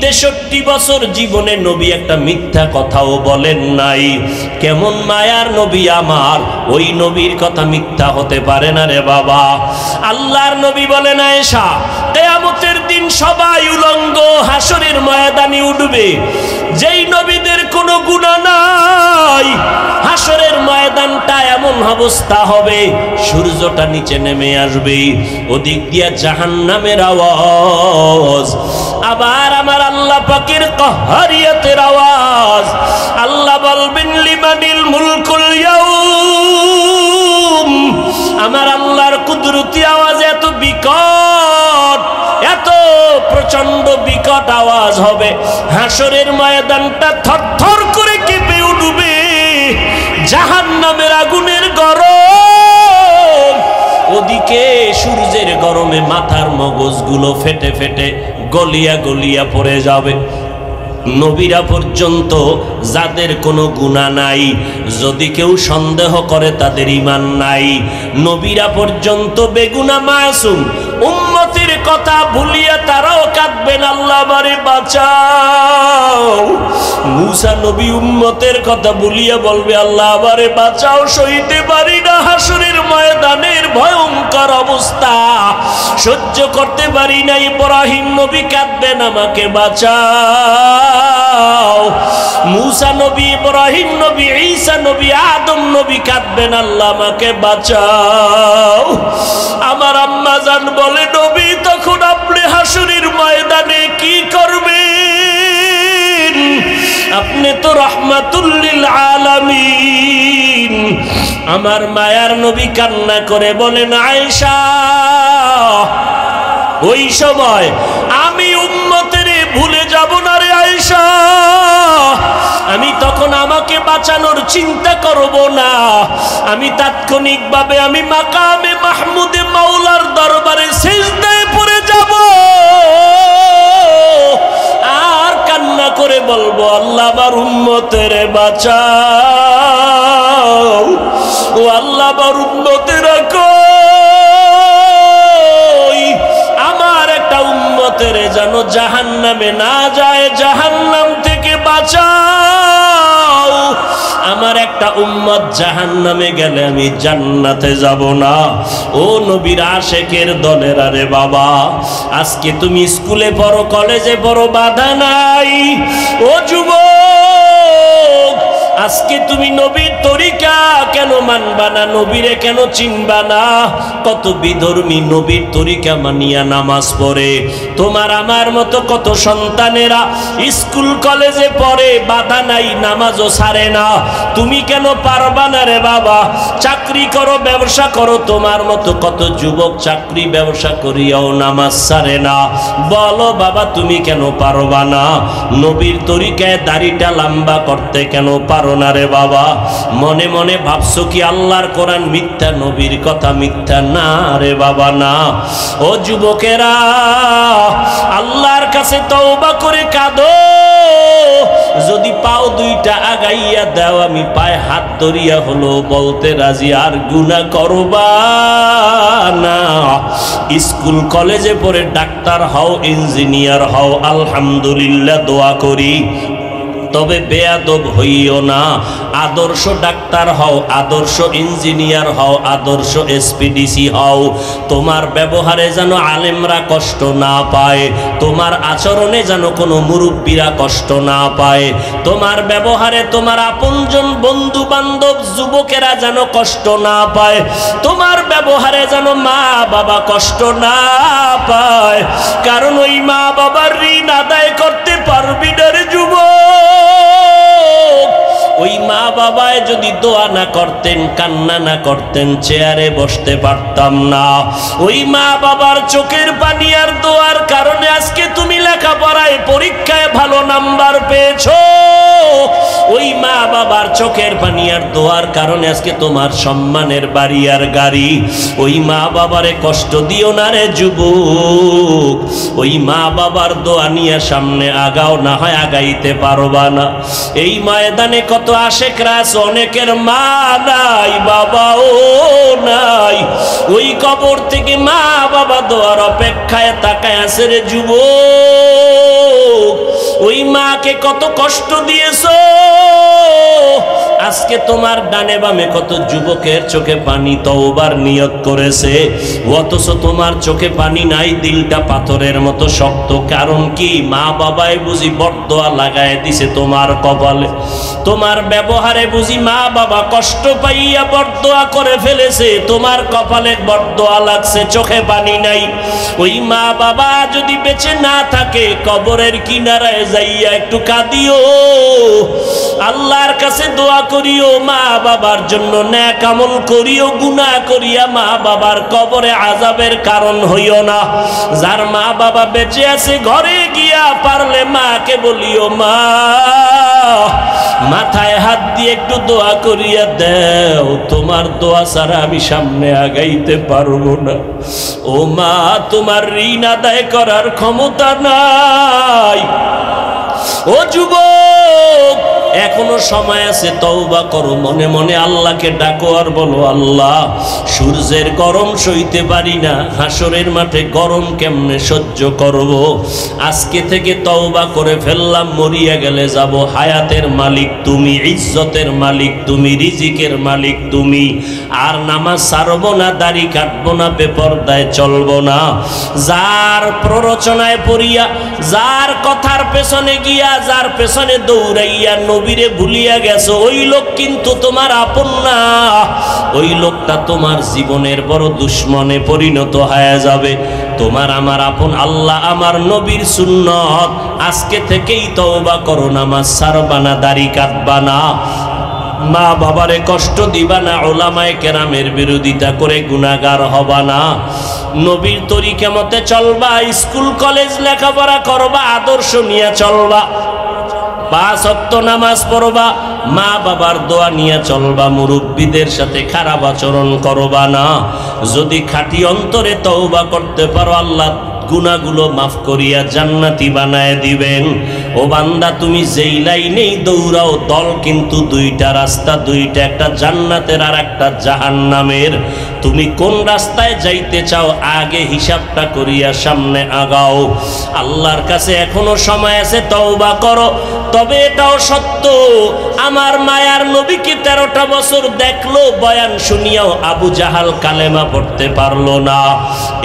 63 বছর জীবনে নবী একটা মিথ্যা কথাও বলেন নাই। কেমন মায়ার নবী আমার, ওই নবীর কথা মিথ্যা হতে পারে না রে বাবা। আল্লাহর নবী বলেন, আয়েশা, কিয়ামতের দিন সবাই উলঙ্গ হাসরের ময়দানে উঠবে, যেই নবীদের কোনো গুনাহ নাই, হাসরের ময়দানটা এমন অবস্থা হবে, সূর্যটা নিচে নেমে আসবে, ওদিক দিয়া জাহান্নামের আওয়াজ, আবার আমার আল্লাহ পাকের কাহারিয়াতের আওয়াজ। আল্লাহ বলবেন, লিমানিল মুলকুল ইয়াউম। আমার আল্লাহর কুদরতি আওয়াজ এত বিকট, এত প্রচন্ড বিকট আওয়াজ হবে, হাসরের ময়দানটা থরথর করে কেঁপে উঠবে, জাহান্নামের আগুনের গরম, ওদিকে সূর্যের গরমে মাথার মগজগুলো ফেটে ফেটে গলিয়া গলিয়া পড়ে যাবে। নবীরা পর্যন্ত যাদের কোনো গুনাহ নাই, যদি কেউ সন্দেহ করে তাদের ঈমান নাই। নবীরা পর্যন্ত বেগুনাহ মাসুম, উম্মতের কথা ভুলিয়া তারাও কাঁদবেন, আল্লাহ আমারে বাঁচাও। মূসা নবী উম্মতের কথা ভুলিয়া বলবে, আল্লাহ আমারে বাঁচাও, সইতে পারি না হাসরের ময়দানের ভয়ঙ্কর অবস্থা, সহ্য করতে পারি না। ইব্রাহিম নবী কাঁদবেন, আমাকে বাঁচাও। মূসা নবী, ইব্রাহিম নবী, ঈসা নবী, আদম নবী কাঁদবেন, আল্লাহ আমাকে বাঁচাও। আমার আম্মা জান বলে, নবী তখন আপনি হাসরের ময়দানে কি করবেন? আপনি তো রাহমাতুল লিল আলামিন। আমার মায়ার নবী কান্না করে বলেন, আয়েশা, ওই সময় আমি উম্মতের ভুলে যাব না রে আয়েশা, আমি তখন আমাকে বাঁচানোর চিন্তা করব না, আমি তাৎক্ষণিকভাবে আমি মাকামে মাহমুদে মাওলার দরবারে সিজদায় পড়ে যাব, আর কান্না করে বলবো, আল্লাহ আমার উম্মতের বাঁচাও, ও আল্লাহ আমার উম্মতের কই, আমার একটা উম্মতের যেন জাহান্নামে না যায়, জাহান্নাম থেকে বাঁচাও। আমার একটা উম্মত জাহান্নামে গেলে আমি জান্নাতে যাব না। ও নবীর আশেকের দলের, আরে বাবা, আজকে তুমি স্কুলে পড়ো, কলেজে পড়ো, বাধা নাই। ও যুবক, আজকে তুমি নবীর তরিকা কেন মানবা না, নবীরে কেন চিনবা না? কত বিধর্মী নবীর তরিকা মানিয়া নামাজ পড়ে। তোমার আমার মতো কত সন্তানেরা স্কুল কলেজে পড়ে, বাধা নাই, নামাজও ছাড়ে না। তুমি কেন পারবা না রে বাবা? চাকরি করো, ব্যবসা করো, তোমার মতো কত যুবক চাকরি ব্যবসা করিয়াও নামাজ ছাড়ে না। বলো বাবা তুমি কেন পারবা না? নবীর তরিকায় দাড়িটা লম্বা করতে কেন পারো না রে বাবা? মনে মনে ভাবছো কি আল্লাহর কোরআন মিথ্যা, নবীর কথা মিথ্যা? না রে বাবা না। ও যুবকেরা, আল্লাহর কাছে তওবা করে কাঁদো। যদি পাও দুইটা আগাইয়া দাও, আমি পায়ে হাত ধরিয়া হলো বলতে রাজি, আর গুনাহ করবা না। স্কুল কলেজে পড়ে ডাক্তার হও, ইঞ্জিনিয়ার হও, আলহামদুলিল্লাহ দোয়া করি। তবে বেয়াদব হইও না। আদর্শ ডাক্তার হও, আদর্শ ইঞ্জিনিয়ার হও, আদর্শ এসপিডিসি হও। তোমার ব্যবহারে যেন আলেমরা কষ্ট না পায়, তোমার আচরণে যেন কোনো মুরব্বীরা কষ্ট না পায়, তোমার ব্যবহারে তোমার আপনজন বন্ধু বান্ধব যুবকেরা যেন কষ্ট না পায়, তোমার ব্যবহারে যেন মা বাবা কষ্ট না পায়। কারণ ওই মা বাবার ঋণ আদায় করতে পারবি না রে যুবক। ওই মা বাবায় যদি দোয়া না করতেন, কান্না না করতেন, চেয়ারে বসতে পারতাম না। ওই মা বাবার চোখের পানি আর দোয়ার কারণে আজকে তুমি লেখাপড়ায় পরীক্ষায় ভালো নাম্বার পেয়েছো। ওই মা বাবার চোখের পানি আর দোয়ার কারণে আজকে তোমার সম্মানের বাড়ি আর গাড়ি। ওই মা বাবারে কষ্ট দিও না রে যুবক। ওই মা বাবার দোয়া নিয়ে সামনে আগাও, না হয় আগাইতে পারবা না। এই ময়দানে কত আশেকরা আছে, অনেকের মা নাই, বাবাও নাই। ওই কবর থেকে মা বাবা দোয়ার অপেক্ষায় তাকায় আছে রে যুবক। ওই মাকে কত কষ্ট দিয়েছো। আজকে তোমার ডানে বামে কত যুবকের চোখে পানি তওবার নিয়ত করেছে, অথচ তোমার চোখে পানি নাই, দিলটা পাথরের মতো শক্ত। কারণ কি? মা বাবাই বুঝি বরদোয়া লাগায় দিছে তোমার কপালে। তোমার ব্যবহারে বুঝি মা বাবা কষ্ট পাইয়া বরদোয়া করে ফেলেছে, তোমার কপালে বরদোয়া লাগছে, চোখে পানি নাই। ওই মা বাবা যদি বেঁচে না থাকে, কবরের কিনারায় যাইয়া একটু কাঁদিও, আল্লাহর কাছে দোয়া করিও, মা বাবার জন্য নেক আমল করিও, গুনাহ করিয়া মা বাবার কবরে আযাবের কারণ হইও না। যার মা বাবা বেঁচে আছে, ঘরে গিয়া পারলে মাকে বলিও, মা মাথায় হাত দিয়ে একটু দোয়া করিয়া দেও, তোমার দোয়া ছাড়া আমি সামনে আগাইতে পারবো না। ও মা, তোমার ঋণ আদায় করার ক্ষমতা নাই। ও যুবক, এখনো সময় আছে, তওবা করো। মনে মনে আল্লাহকে ডাকো আর বলো, আল্লাহ সূর্যের গরম সইতে পারি না, হাসরের মাঠে গরম কেমনে সহ্য করব। আজকে থেকে তওবা করে ফেললাম, মরিয়া গেলে যাব। হায়াতের মালিক তুমি, ইজ্জতের মালিক তুমি, রিজিকের মালিক তুমি। আর নামাজ ছাড়বো না, দাড়ি কাটবো না, বেপরদায় চলবো না। যার প্ররোচনায় পড়িয়া, যার কথার পেছনে গিয়া, যার পেছনে দৌড়াইয়া নবীরে ভুলিয়া গেছো, ওই লোক কিন্তু তোমার আপন না। ওই লোকটা তোমার জীবনের বড় দুশ্মনে পরিণত হয়ে যাবে। তোমার আমার আপন আল্লাহ, আমার নবীর সুন্নত। আজকে থেকেই তওবা করো, নামাজ ছাড়বা না, দাড়ি কাটবা না, মা বাবারে কষ্ট দিবা না, ওলামায়ে কেরামের বিরোধিতা করে গুনাহগার হবা না, নবীর তরিকা মতে চলবা, স্কুল কলেজ লেখাপড়া করবা, আদর্শ নিয়ে চলবা, 5 ওয়াক্ত নামাজ পড়বা, মা বাবার দোয়া নিয়ে চলবা, মুরব্বীদের সাথে খারাপ আচরণ করবা না। যদি খাঁটি অন্তরে তওবা করতে পারো, আল্লাহ গুনাহগুলো মাফ করিয়া জান্নাতি বানায় দিবেন। ও বান্দা, তুমি যেই লাইনেই দৌড়াও, দল কিন্তু দুইটা রাস্তা, দুইটা, একটা জান্নাতের আর একটা জাহান্নামের। তুমি কোন রাস্তায় যাইতে চাও, আগে হিসাবটা করিয়া সামনে আগাও। আল্লাহর কাছে এখনো সময় আছে, তওবা করো। তবে এটাও সত্য, আমার মায়ার নবীকে 13টা বছর দেখলো, বয়ান শুনিয়াও আবু জাহাল কালেমা পড়তে পারলো না।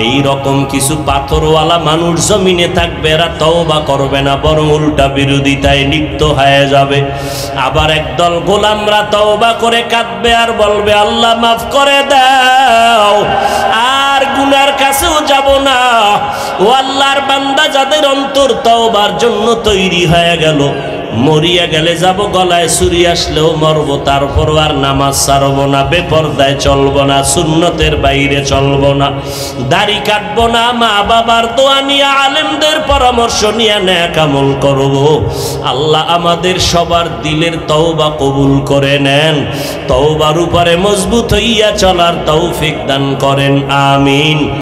এই রকম কিছু পাথরওয়ালা মানুষ জমিনে থাকবে, এরা তওবা করবে না, বরং উল্টা উল্টা বিরোধিতায় লিপ্ত হয়ে যাবে। আবার একদল গোলামরা তওবা করে কাঁদবে আর বলবে আল্লাহ মাফ করে দাও, আর গুনার কাছেও যাব না। ও আল্লাহর বান্দা, যাদের অন্তর তওবার জন্য তৈরি হয়ে গেল, মরিয়া গেলে যাব, গলায় ছুরি আসলেও মরব, তারপরও আর নামাজ ছাড়ব না, বেপরদায় চলব না, সুন্নতের বাইরে চলব না, দাড়ি কাটব না, মা বাবার দোয়া নিয়ে, আলেমদের পরামর্শ নিয়ে নেক আমল করব। আল্লাহ আমাদের সবার দিলের তওবা কবুল করে নেন, তওবার উপরে মজবুত হইয়া চলার তৌফিক দান করেন, আমিন।